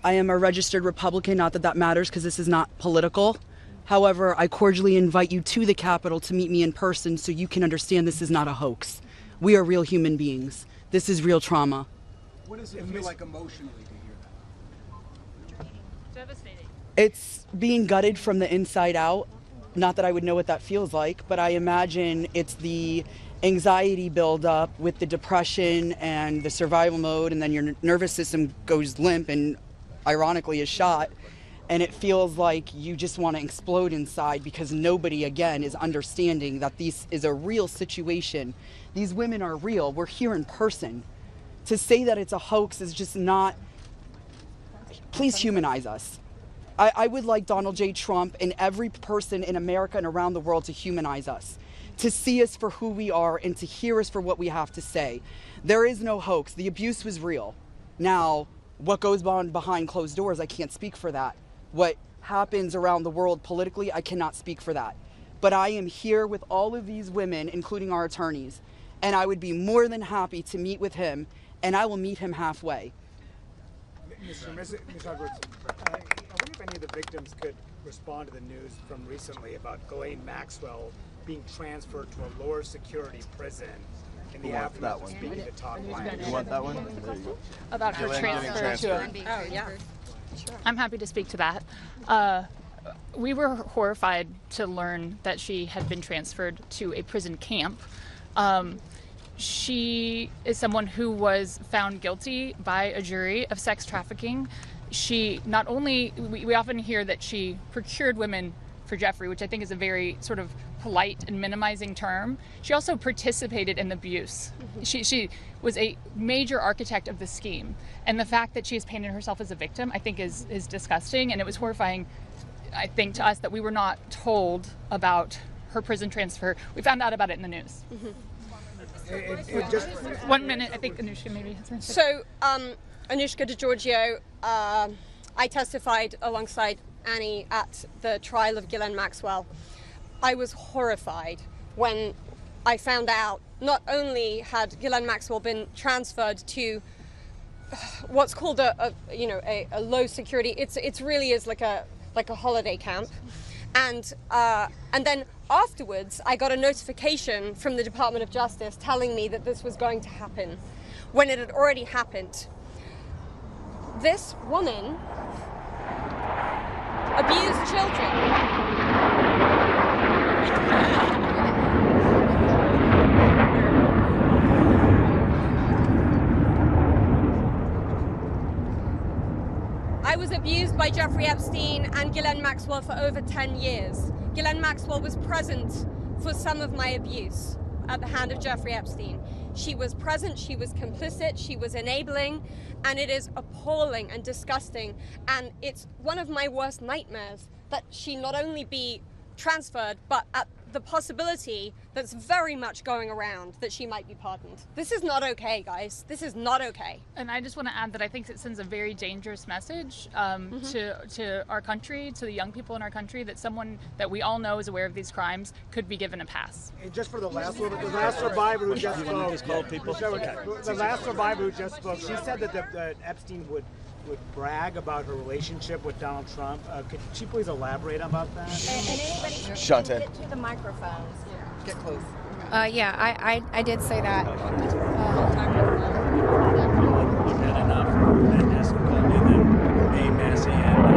I am a registered Republican, not that that matters because this is not political. However, I cordially invite you to the Capitol to meet me in person so you can understand this is not a hoax. We are real human beings. This is real trauma. What does it feel like emotionally to hear that? Devastating. It's being gutted from the inside out. Not that I would know what that feels like, but I imagine it's the anxiety buildup with the depression and the survival mode, and then your nervous system goes limp and ironically is shot. And it feels like you just want to explode inside because nobody, again, is understanding that this is a real situation. These women are real. We're here in person. To say that it's a hoax is just not... Please humanize us. I would like Donald J. Trump and every person in America and around the world to humanize us, to see us for who we are and to hear us for what we have to say. There is no hoax. The abuse was real. Now, what goes on behind closed doors, I can't speak for that. What happens around the world politically, I cannot speak for that. But I am here with all of these women, including our attorneys, and I would be more than happy to meet with him, and I will meet him halfway. Ms. Edwards, I wonder if any of the victims could respond to the news from recently about Ghislaine Maxwell being transferred to a lower security prison in the aftermath of speaking to Todd Blank. You want that one? About her transfer to a... Oh, yeah. Sure. I'm happy to speak to that. We were horrified to learn that she had been transferred to a prison camp. She is someone who was found guilty by a jury of sex trafficking. She not only, we often hear that she procured women for Jeffrey, which I think is a very sort of polite and minimizing term. She also participated in the abuse. She was a major architect of the scheme. And the fact that she has painted herself as a victim, I think is disgusting. And it was horrifying, I think, to us that we were not told about her prison transfer. We found out about it in the news. Just 1 minute, I think Anushka maybe has mentioned. So, Anushka DiGiorgio, I testified alongside Annie at the trial of Ghislaine Maxwell. I was horrified when I found out not only had Ghislaine Maxwell been transferred to what's called a low security. It's really is like a holiday camp, and then afterwards I got a notification from the Department of Justice telling me that this was going to happen, when it had already happened. This woman abused children. I was abused by Jeffrey Epstein and Ghislaine Maxwell for over 10 years. Ghislaine Maxwell was present for some of my abuse at the hand of Jeffrey Epstein. She was present, she was complicit, she was enabling, and it is appalling and disgusting. And it's one of my worst nightmares that she not only be transferred, but at the possibility that's very much going around that she might be pardoned. This is not okay, guys. This is not okay. And I just want to add that I think it sends a very dangerous message to our country, to the young people in our country, that someone that we all know is aware of these crimes could be given a pass. And just for the last survivor who just spoke, the last survivor who just spoke, she said that Epstein would brag about her relationship with Donald Trump. Could she please elaborate about that? And anybody Shante. get to the microphones. Get close. Yeah, I did say that. Massie and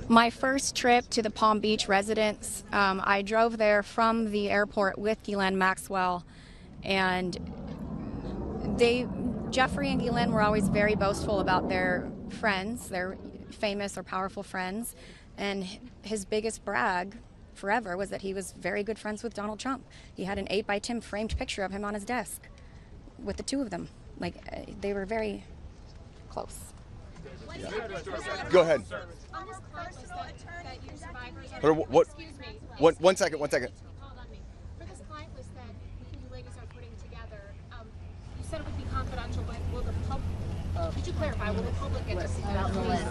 My first trip to the Palm Beach residence, I drove there from the airport with Ghislaine Maxwell, and Jeffrey and Ghislaine were always very boastful about their friends, their famous or powerful friends, and his biggest brag forever was that he was very good friends with Donald Trump. He had an 8x10 framed picture of him on his desk with the two of them. Like, they were very close. Yeah. Go ahead. What? Excuse me. One second. For this client list that you ladies are putting together, you said it would be confidential, but will the public? Could you clarify? Will the public get to see about the list?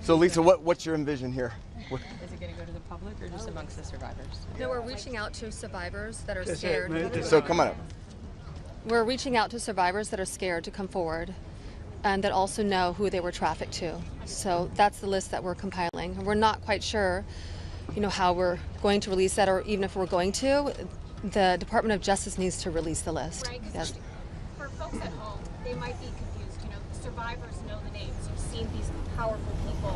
So, Lisa, what's your envision here? Is it going to go to the public or just amongst the survivors? No, we're reaching out to survivors that are scared. So come on up. We're reaching out to survivors that are scared to come forward and that also know who they were trafficked to. So that's the list that we're compiling. We're not quite sure how we're going to release that, or even if we're going to, the Department of Justice needs to release the list. Right, Yes. for folks at home, they might be confused. Survivors know the names. You've seen these powerful people.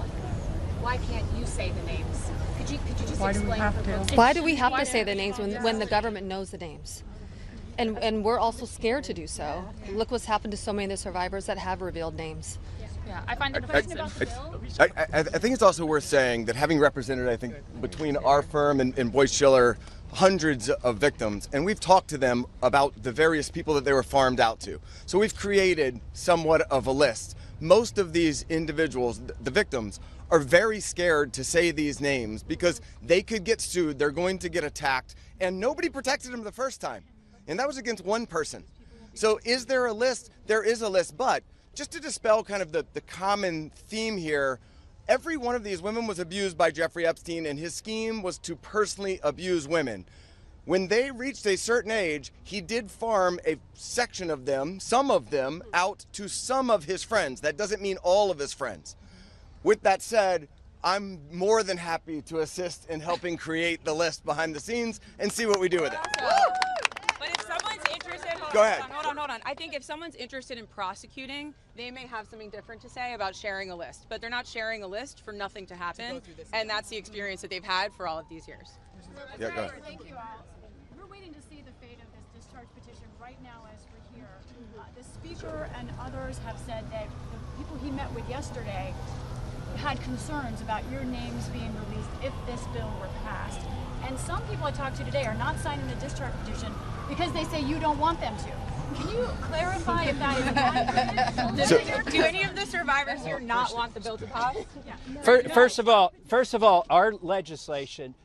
Why can't you say the names? Could you just explain for folks? Why do we have to say their names when the government knows the names? And we're also scared to do so. Look what's happened to so many of the survivors that have revealed names. Yeah, I find it offensive. I think it's also worth saying that having represented, I think, between our firm and Boyce Schiller, hundreds of victims, and we've talked to them about the various people that they were farmed out to. So we've created somewhat of a list. Most of these individuals, the victims, are very scared to say these names because they could get sued, they're going to get attacked, and nobody protected them the first time. And that was against one person. So is there a list? There is a list, but just to dispel kind of the common theme here, every one of these women was abused by Jeffrey Epstein, and his scheme was to personally abuse women. When they reached a certain age, he did farm a section of them, some of them, out to some of his friends. That doesn't mean all of his friends. With that said, I'm more than happy to assist in helping create the list behind the scenes and see what we do with it. But if someone's interested, Go ahead. Hold on. I think if someone's interested in prosecuting, they may have something different to say about sharing a list. But they're not sharing a list for nothing to happen, and that's the experience that they've had for all of these years. Yeah, go ahead. Thank you all. We're waiting to see the fate of this discharge petition right now as we're here. The speaker and others have said that the people he met with yesterday had concerns about your names being released if this bill were passed. And some people I talked to today are not signing the discharge petition because they say you don't want them to. Can you clarify if that is accurate? Do any of the survivors here not want the bill to pass? First of all, our legislation,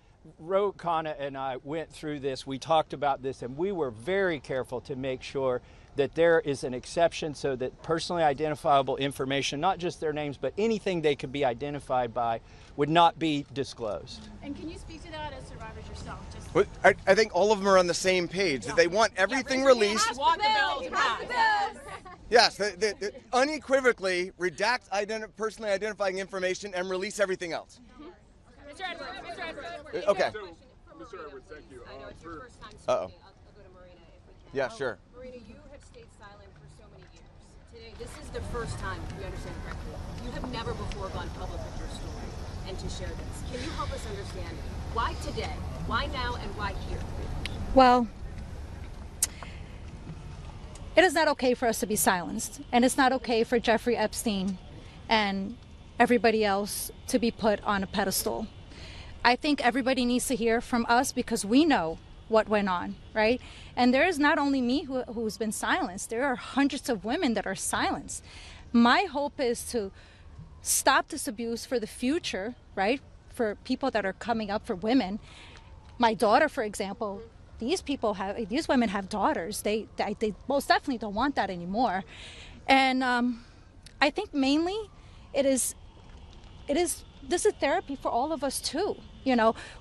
Khanna and I went through this, we talked about this, and we were very careful to make sure that there is an exception so that personally identifiable information, not just their names, but anything they could be identified by, would not be disclosed. And can you speak to that as survivors yourself? But I think all of them are on the same page, that they want everything released. Want the bill to pass. Yes, they unequivocally redact personally identifying information and release everything else. Mr. Edwards. Okay. Mr. Edwards, thank you. I know it's your first time speaking. Uh-oh. I'll go to Marina if we can. Yeah, sure. Marina, you have stayed silent for so many years. Today, this is the first time, if we understand correctly, you have never before gone public with your story and to share this. Can you help us understand why today, why now, and why here? Well, it is not okay for us to be silenced, and it's not okay for Jeffrey Epstein and everybody else to be put on a pedestal. I think everybody needs to hear from us because we know what went on, right? And there is not only me who's been silenced, there are hundreds of women that are silenced. My hope is to stop this abuse for the future, right? For people that are coming up, for women. My daughter, for example, these women have daughters. They most definitely don't want that anymore. And I think mainly this is therapy for all of us too.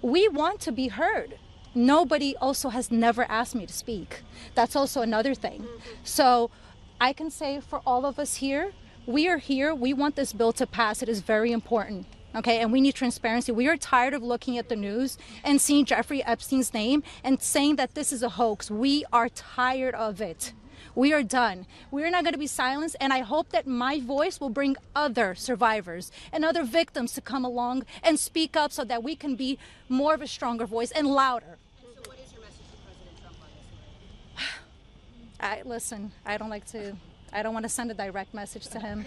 We want to be heard. Nobody also has never asked me to speak. That's also another thing. So I can say for all of us here, we are here. We want this bill to pass. It is very important. Okay, and we need transparency. We are tired of looking at the news and seeing Jeffrey Epstein's name and saying that this is a hoax. We are tired of it. We are done. We are not going to be silenced, and I hope that my voice will bring other survivors and other victims to come along and speak up so that we can be more of a stronger voice and louder. And so what is your message to President Trump on this? Listen, I don't want to send a direct message to him.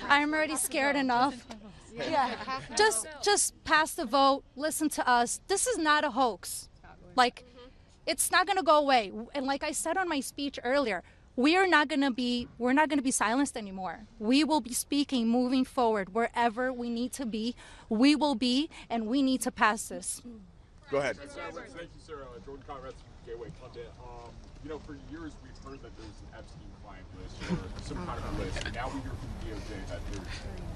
I'm already scared enough. Yeah, just pass the vote, listen to us. This is not a hoax. It's not going to go away. And like I said on my speech earlier, we're not going to be silenced anymore. We will be speaking moving forward. Wherever we need to be, we will be, and we need to pass this. Go ahead. Thank you, Sarah. Jordan Conrad, Gateway Pundit. For years we've heard that there's an Epstein client list or some kind of list. Now we hear from DOJ that there's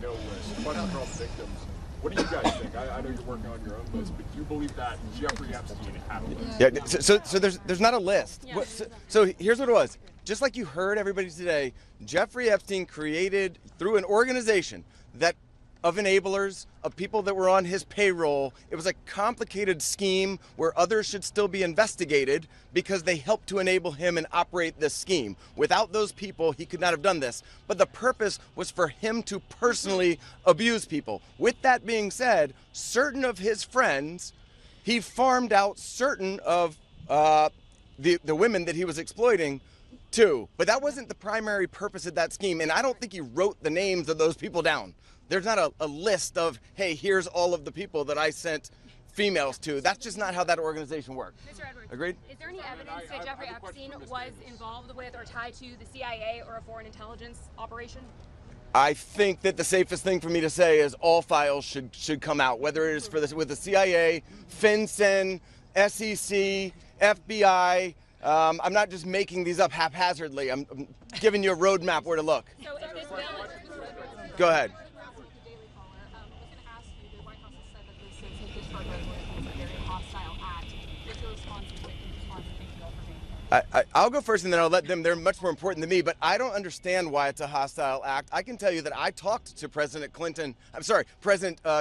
no list. But for all the victims, what do you guys think? I know you're working on your own list, but do you believe that Jeffrey Epstein had a list? Yeah. So there's not a list. Yeah. So here's what it was. Just like you heard everybody today, Jeffrey Epstein created through an organization that of enablers, of people that were on his payroll. It was a complicated scheme where others should still be investigated because they helped to enable him and operate this scheme. Without those people, he could not have done this. But the purpose was for him to personally abuse people. With that being said, certain of his friends, he farmed out certain of the women that he was exploiting too. But that wasn't the primary purpose of that scheme. And I don't think he wrote the names of those people down. There's not a list of, hey, here's all of the people that I sent females to. That's just not how that organization works. Mr. Edwards, Agreed? Is there any evidence that Jeffrey Epstein was involved with or tied to the CIA or a foreign intelligence operation? I think that the safest thing for me to say is all files should come out, whether it is for this with the CIA, FinCEN, SEC, FBI. I'm not just making these up haphazardly. I'm giving you a roadmap where to look. So if this bill... Go ahead. I'll go first and then I'll let them. They're much more important than me, but I don't understand why it's a hostile act. I can tell you that I talked to President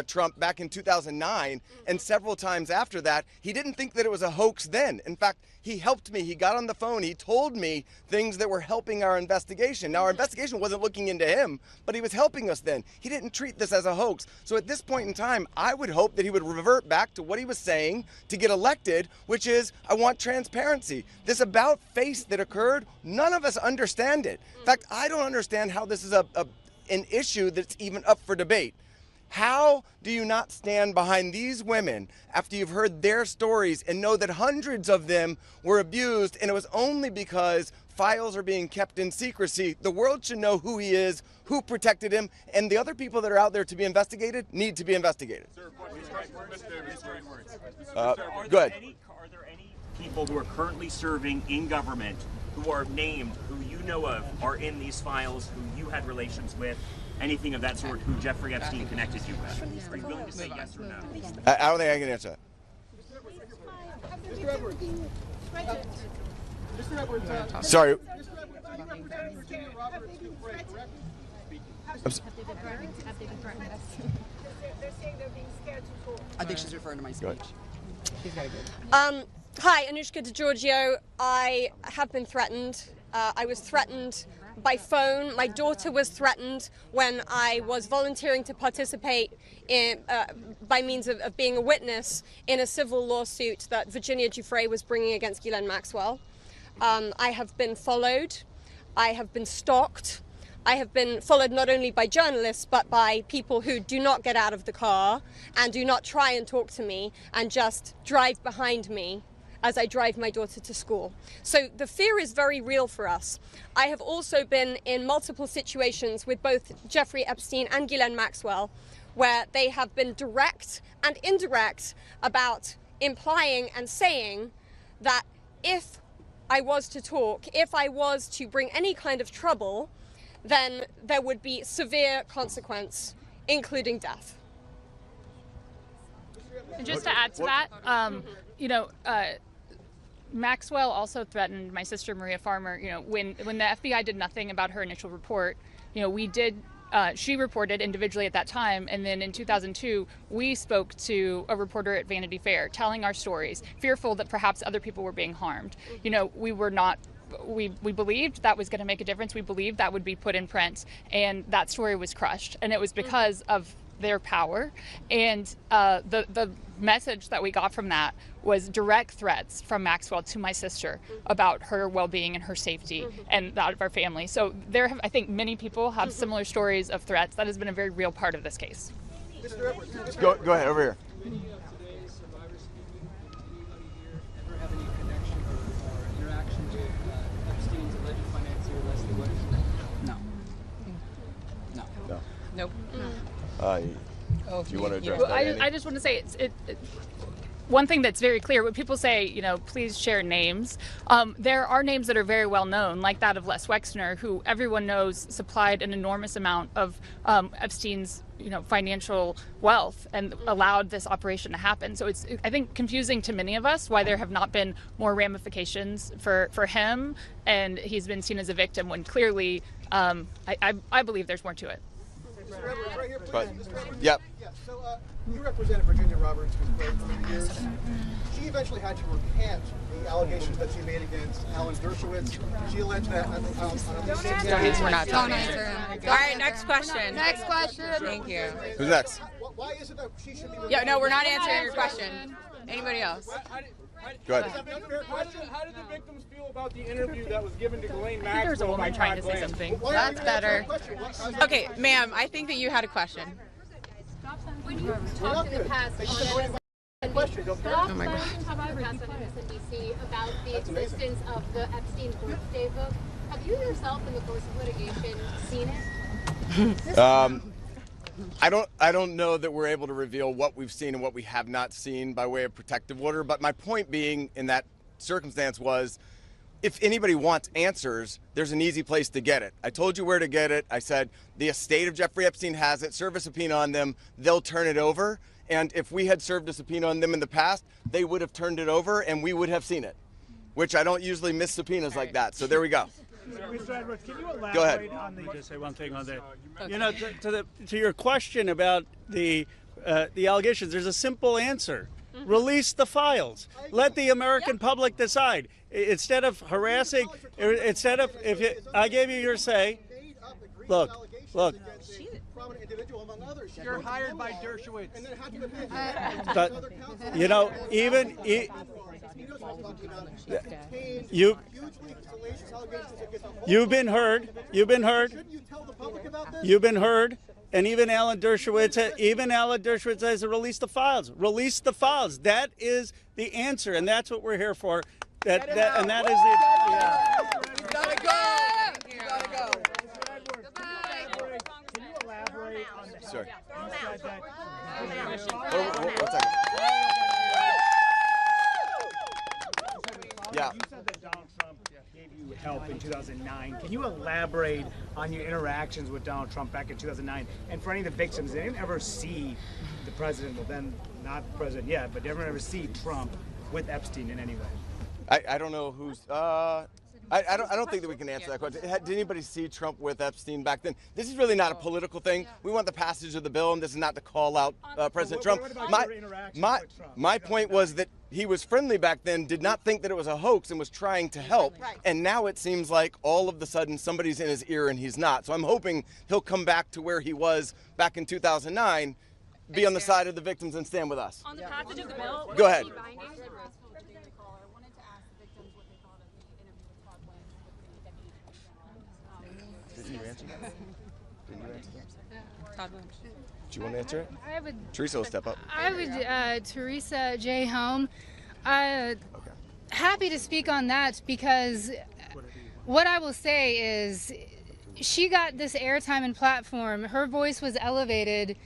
Trump back in 2009, and several times after that, he didn't think that it was a hoax then. In fact, he helped me. He got on the phone. He told me things that were helping our investigation. Now, our investigation wasn't looking into him, but he was helping us then. He didn't treat this as a hoax. So at this point in time, I would hope that he would revert back to what he was saying to get elected, which is, I want transparency. This about face that occurred, none of us understand it. In fact, I don't understand how this is an issue that's even up for debate. How do you not stand behind these women after you've heard their stories and know that hundreds of them were abused, and it was only because files are being kept in secrecy? The world should know who he is, who protected him, and the other people that are out there to be investigated need to be investigated. Good. Are there any people who are currently serving in government who are named, who you know of, are in these files, who you had relations with, anything of that sort, who Jeffrey Epstein connected you with? Are you willing to say yes or no? I don't think I can answer that. Sorry. I think she's referring to my speech. Hi, Anushka DeGiorgio. I have been threatened. I was threatened by phone. My daughter was threatened when I was volunteering to participate in, by means of being a witness in a civil lawsuit that Virginia Giuffre was bringing against Ghislaine Maxwell. I have been followed. I have been stalked. I have been followed not only by journalists, but by people who do not get out of the car and do not try and talk to me and just drive behind me as I drive my daughter to school. So the fear is very real for us. I have also been in multiple situations with both Jeffrey Epstein and Ghislaine Maxwell, where they have been direct and indirect about implying and saying that if I was to talk, if I was to bring any kind of trouble, then there would be severe consequence, including death. And just to add to that, Maxwell also threatened my sister Maria Farmer. When the FBI did nothing about her initial report, she reported individually at that time, and then in 2002 we spoke to a reporter at Vanity Fair telling our stories, fearful that perhaps other people were being harmed. We believed that was going to make a difference. We believed that would be put in print, and that story was crushed, and it was because of their power. And the message that we got from that was direct threats from Maxwell to my sister about her well-being and her safety and that of our family. So I think many people have similar stories of threats. That has been a very real part of this case. Go ahead, over here. Nope. Do you want to address that, I just want to say one thing that's very clear. When people say, please share names, there are names that are very well known, like that of Les Wexner, who everyone knows supplied an enormous amount of Epstein's financial wealth and allowed this operation to happen. So it's, I think, confusing to many of us why there have not been more ramifications for him, and he's been seen as a victim when clearly I believe there's more to it. But, yep. Yeah, so you represented Virginia Roberts for many years. She eventually had to recant the allegations that she made against Alan Dershowitz. She alleged that We're not talking. All right, next question. Next question. Thank you. Who's next? Why is it that she should be? Yeah, no, we're not answering your question. Anybody else? Go ahead. How did the victims feel about the interview that was given to Ghislaine Maxwell? There's a woman trying to say something. That's better. Okay, ma'am, I think that you had a question. When you talked in the past on Oh my God. MSNBC about the existence of the Epstein birthday book, have you yourself in the course of litigation seen it? I don't know that we're able to reveal what we've seen and what we have not seen by way of protective order, but my point being in that circumstance was if anybody wants answers, there's an easy place to get it. I told you where to get it. I said the estate of Jeffrey Epstein has it. Serve a subpoena on them. They'll turn it over. And if we had served a subpoena on them in the past, they would have turned it over and we would have seen it, which I don't usually miss subpoenas like that. So there we go. Mr. Edwards, can you elaborate Go ahead. on the? Just say one thing on that. You know, to your question about the allegations, there's a simple answer. Release the files. Let the American public decide. Instead of harassing, instead of I gave you your say. Look. You're hired by Dershowitz. But you know, even you've been heard. You've been heard. You've been heard. And even Alan Dershowitz says to release the files. Release the files. That is the answer, and that's what we're here for. That is the. Yeah. You gotta go. You gotta go. Can you elaborate on the? Sorry. You said that. One second. Yeah. You said that Donald Trump gave you help in 2009. Can you elaborate on your interactions with Donald Trump back in 2009? And for any of the victims, they didn't ever see the president, well then not the president yet, but they didn't ever see Trump with Epstein in any way. I don't know who's. I don't think that we can answer that question. Did anybody see Trump with Epstein back then? This is really not a political thing. We want the passage of the bill, and this is not to call out President Trump. My point was that he was friendly back then, did not think that it was a hoax, and was trying to help. And now it seems like all of a sudden somebody's in his ear and he's not. So I'm hoping he'll come back to where he was back in 2009, be on the side of the victims and stand with us. On the passage of the bill, go ahead. Didn't you answer that? Todd Blanche. Do you want to answer it? I would. Teresa will step up. I would. Teresa J. Home. Happy to speak on that because what I will say is she got this airtime and platform. Her voice was elevated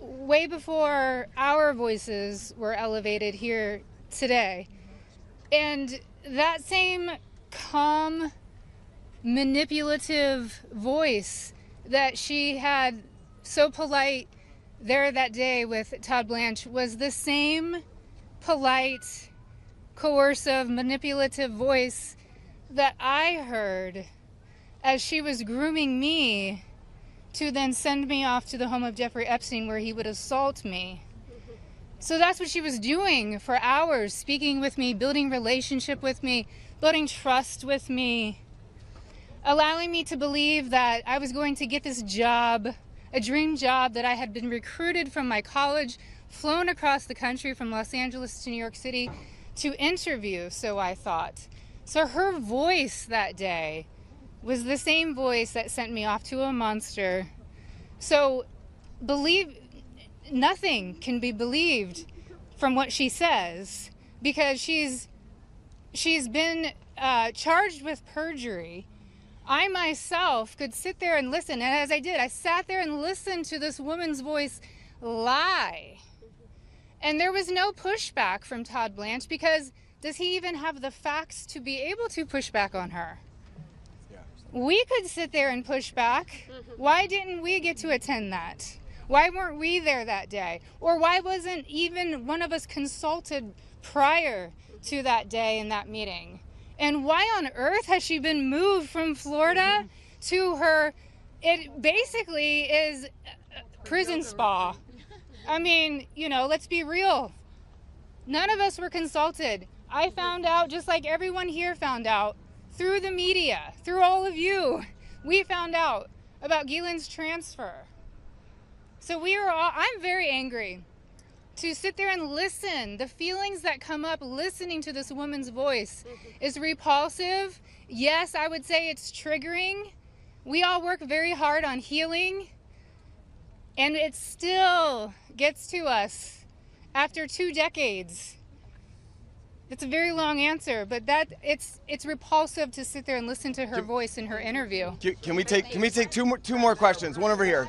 way before our voices were elevated here today. And that same calm, manipulative voice that she had so polite there that day with Todd Blanche was the same polite, coercive, manipulative voice that I heard as she was grooming me to then send me off to the home of Jeffrey Epstein where he would assault me. So that's what she was doing for hours, speaking with me, building relationship with me, building trust with me, allowing me to believe that I was going to get this job, a dream job that I had been recruited from my college, flown across the country from Los Angeles to New York City to interview, so I thought. So her voice that day was the same voice that sent me off to a monster. So nothing can be believed from what she says because she's been charged with perjury. I myself could sit there and listen, and as I did, I sat there and listened to this woman's voice lie. And there was no pushback from Todd Blanche because does he even have the facts to be able to push back on her? We could sit there and push back. Why didn't we get to attend that? Why weren't we there that day? Or why wasn't even one of us consulted prior to that day in that meeting? And why on earth has she been moved from Florida to her it basically is prison spa. I mean, you know, let's be real. None of us were consulted. I found out, just like everyone here found out, through the media, through all of you. We found out about Ghislaine's transfer. So I'm very angry to sit there and listen. The feelings that come up listening to this woman's voice is repulsive. Yes, I would say it's triggering. We all work very hard on healing, and it still gets to us after 2 decades. It's a very long answer, but it's repulsive to sit there and listen to her voice in her interview. Can we take two more questions? One over here.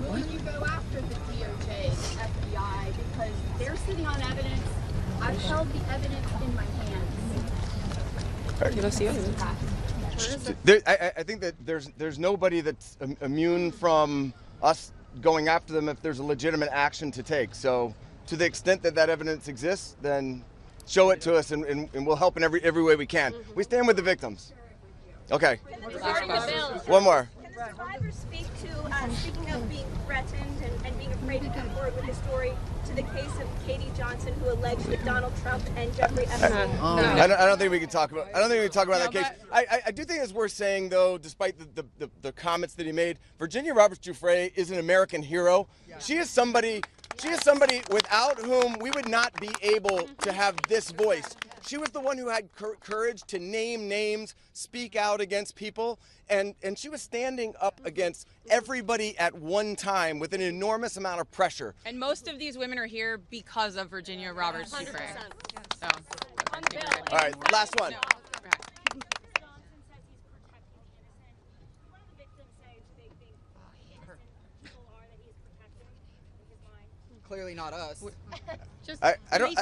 When you go after the DOJ, FBI, because they're sitting on evidence, I've held the evidence in my hands. You don't see I think that there's nobody that's immune from us going after them if there's a legitimate action to take. So to the extent that that evidence exists, then show it to us and we'll help in every way we can. We stand with the victims. Okay. One more. Can the survivors speak to, speaking of being threatened and being afraid to come forward with the story, to the case of Katie Johnson, who alleged that Donald Trump and Jeffrey Epstein? I don't think we can talk about. I don't think we can talk about that case. I do think it's worth saying, though, despite the comments that he made, Virginia Roberts Giuffre is an American hero. She is somebody. She is somebody without whom we would not be able to have this voice. She was the one who had courage to name names, speak out against people, and she was standing up against everybody at one time with an enormous amount of pressure. And most of these women are here because of Virginia Roberts Giuffre. So, all right, last one. Clearly not us. I don't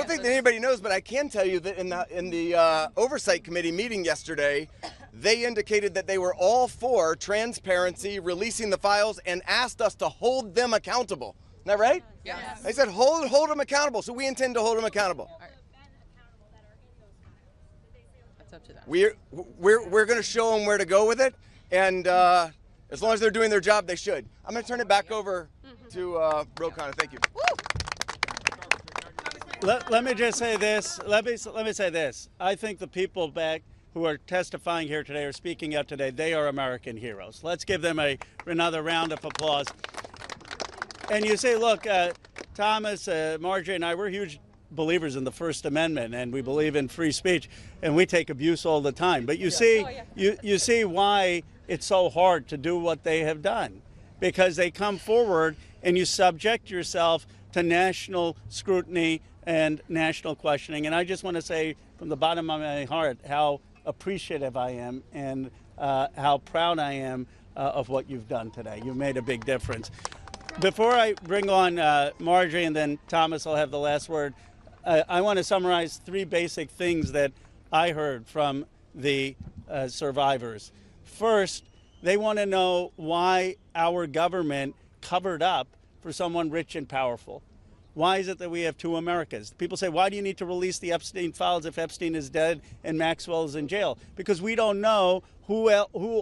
think that anybody knows, but I can tell you that in the oversight committee meeting yesterday, they indicated that they were all for transparency, releasing the files, and asked us to hold them accountable. Isn't that right? Yes. They said hold them accountable, so we intend to hold them accountable. That's up to them. We're going to show them where to go with it, and as long as they're doing their job, they should. I'm going to turn it back over to Khanna. Thank you. Let me just say this. Let me say this. I think the people back who are testifying here today or speaking out today, they are American heroes. Let's give them another round of applause. And you say, look, Thomas, Marjorie, and I, we're huge believers in the First Amendment, and we believe in free speech, and we take abuse all the time. But you see, you see why it's so hard to do what they have done, because they come forward and you subject yourself to national scrutiny and national questioning. And I just want to say from the bottom of my heart how appreciative I am and how proud I am of what you've done today. You've made a big difference. Before I bring on Marjorie and then Thomas will have the last word, I want to summarize 3 basic things that I heard from the survivors. First, they want to know why our government covered up for someone rich and powerful. Why is it that we have 2 Americas? People say, why do you need to release the Epstein files if Epstein is dead and Maxwell is in jail? Because we don't know who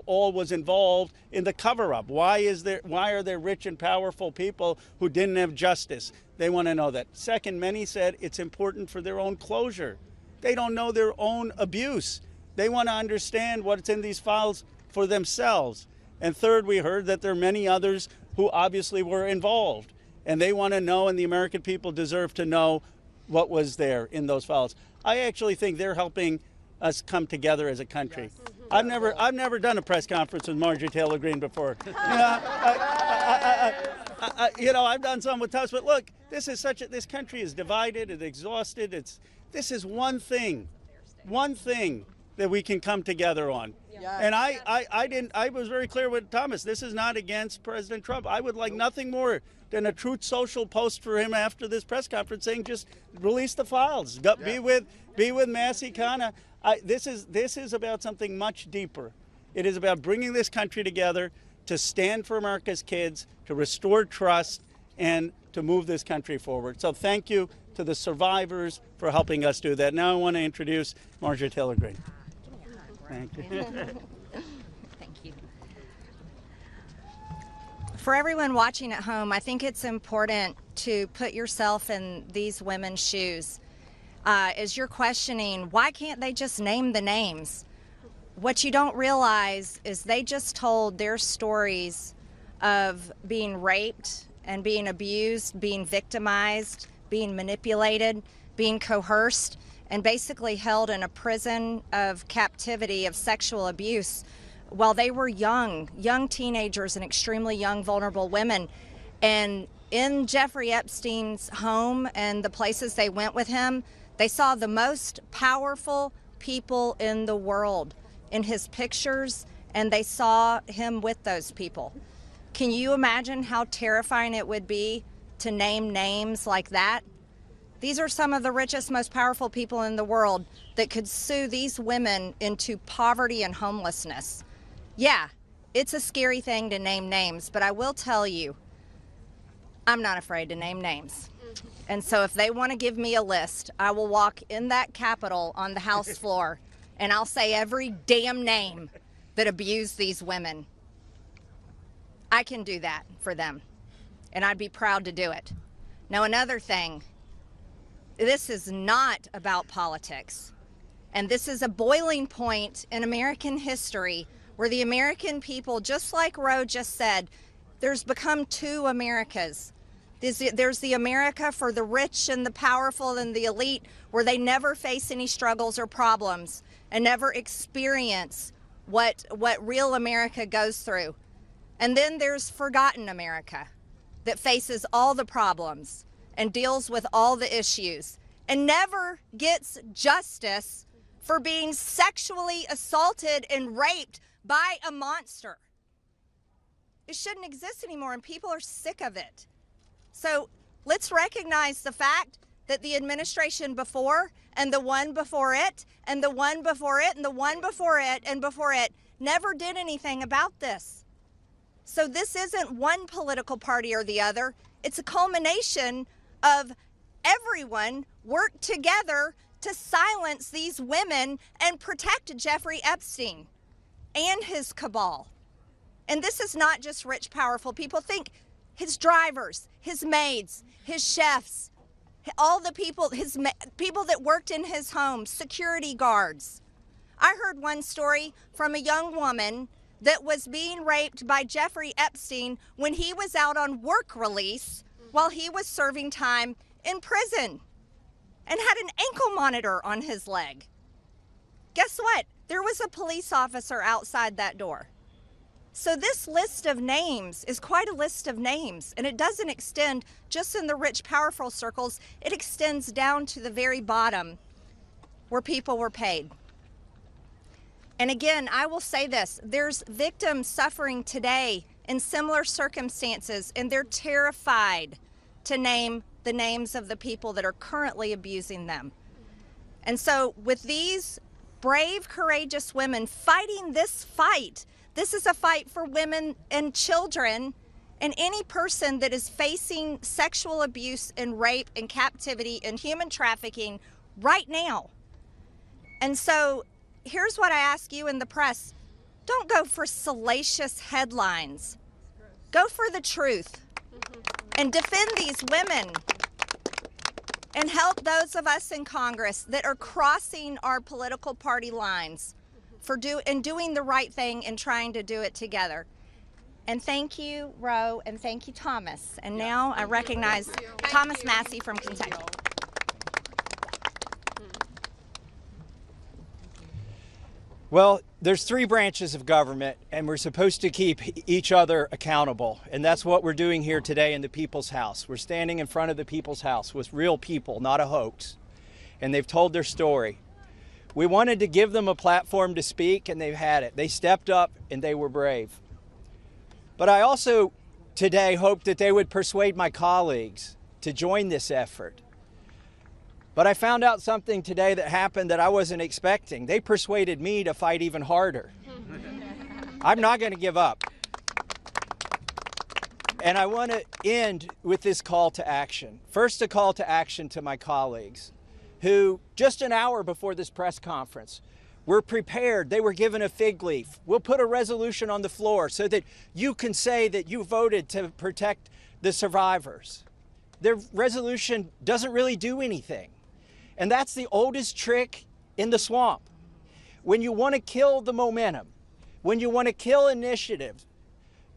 all was involved in the cover-up. Why are there rich and powerful people who didn't have justice? They want to know that. Second, many said it's important for their own closure. They don't know their own abuse. They want to understand what's in these files for themselves. And third, we heard that there are many others who obviously were involved. And they want to know, and the American people deserve to know what was there in those files. I actually think they're helping us come together as a country. I've never done a press conference with Marjorie Taylor Greene before. I've done some with Thomas, but look, this country is divided and exhausted. This is one thing that we can come together on. Yes. And I was very clear with Thomas. This is not against President Trump. I would like nothing more than a Truth Social post for him after this press conference saying, just release the files. Be with Massie, Khanna. This is about something much deeper. It is about bringing this country together to stand for America's kids, to restore trust, and to move this country forward. So thank you to the survivors for helping us do that. Now I want to introduce Marjorie Taylor Greene. Thank you. Thank you. For everyone watching at home, I think it's important to put yourself in these women's shoes. As you're questioning, why can't they just name the names? What you don't realize is they just told their stories of being raped and being abused, being victimized, being manipulated, being coerced, and basically held in a prison of captivity of sexual abuse while they were young teenagers and extremely young, vulnerable women. And in Jeffrey Epstein's home and the places they went with him, they saw the most powerful people in the world in his pictures, and they saw him with those people. Can you imagine how terrifying it would be to name names like that? These are some of the richest, most powerful people in the world that could sue these women into poverty and homelessness. Yeah, it's a scary thing to name names, but I will tell you, I'm not afraid to name names. And so if they want to give me a list, I will walk in that Capitol on the House floor and I'll say every damn name that abused these women. I can do that for them, and I'd be proud to do it. Now, another thing, this is not about politics, and this is a boiling point in American history where the American people, just like Roe just said, there's become two Americas. There's the America for the rich and the powerful and the elite, where they never face any struggles or problems and never experience what real America goes through. And then there's forgotten America that faces all the problems and deals with all the issues and never gets justice for being sexually assaulted and raped by a monster. It shouldn't exist anymore, and people are sick of it. So let's recognize the fact that the administration before and the one before it and the one before it and the one before it and before it never did anything about this. So this isn't one political party or the other. It's a culmination of everyone worked together to silence these women and protect Jeffrey Epstein and his cabal. And this is not just rich, powerful people. Think his drivers, his maids, his chefs, all the people, people that worked in his home, security guards. I heard one story from a young woman that was being raped by Jeffrey Epstein when he was out on work release while he was serving time in prison and had an ankle monitor on his leg. Guess what? There was a police officer outside that door. So this list of names is quite a list of names, and it doesn't extend just in the rich, powerful circles. It extends down to the very bottom where people were paid. And again, I will say this, there's victims suffering today in similar circumstances, and they're terrified to name the names of the people that are currently abusing them. And so with these brave, courageous women fighting this fight, this is a fight for women and children and any person that is facing sexual abuse and rape and captivity and human trafficking right now. And so here's what I ask you in the press. Don't go for salacious headlines. Go for the truth and defend these women and help those of us in Congress that are crossing our political party lines for doing the right thing and trying to do it together. And thank you, Roe, and thank you, Thomas. And now I recognize Thomas Massie from Kentucky. Well, there's three branches of government, and we're supposed to keep each other accountable. And that's what we're doing here today in the People's House. We're standing in front of the People's House with real people, not a hoax. And they've told their story. We wanted to give them a platform to speak, and they've had it. They stepped up, and they were brave. But I also today hope that they would persuade my colleagues to join this effort. But I found out something today that happened that I wasn't expecting. They persuaded me to fight even harder. I'm not going to give up. And I want to end with this call to action. First, a call to action to my colleagues who, just an hour before this press conference, were prepared. They were given a fig leaf. We'll put a resolution on the floor so that you can say that you voted to protect the survivors. Their resolution doesn't really do anything. And that's the oldest trick in the swamp. When you want to kill the momentum, when you want to kill initiative,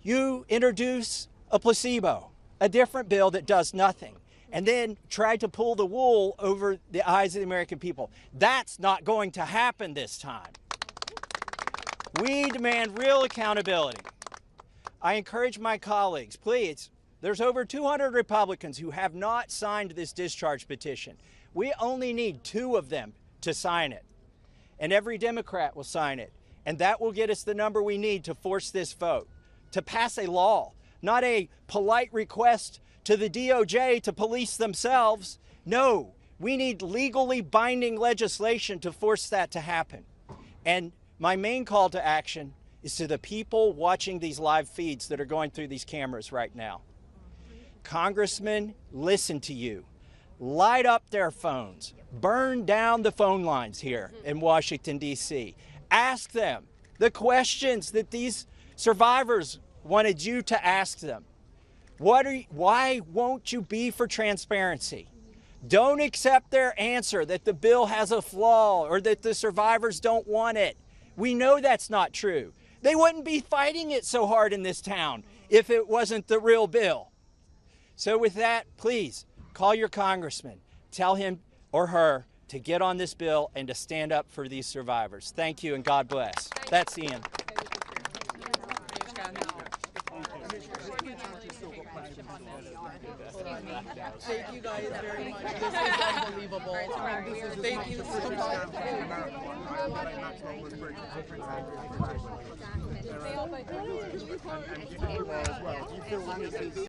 you introduce a placebo, a different bill that does nothing, and then try to pull the wool over the eyes of the American people. That's not going to happen this time. We demand real accountability. I encourage my colleagues, please, there's over 200 Republicans who have not signed this discharge petition. We only need 2 of them to sign it, and every Democrat will sign it, and that will get us the number we need to force this vote, to pass a law, not a polite request to the DOJ to police themselves. No, we need legally binding legislation to force that to happen. And my main call to action is to the people watching these live feeds that are going through these cameras right now. Congressmen, listen to you. Light up their phones. Burn down the phone lines here in Washington, D.C. Ask them the questions that these survivors wanted you to ask them. Why won't you be for transparency? Don't accept their answer that the bill has a flaw or that the survivors don't want it. We know that's not true. They wouldn't be fighting it so hard in this town if it wasn't the real bill. So with that, please call your congressman. Tell him or her to get on this bill and to stand up for these survivors. Thank you and God bless. That's Ian. Thank you guys very much. This is unbelievable. Thank you so much.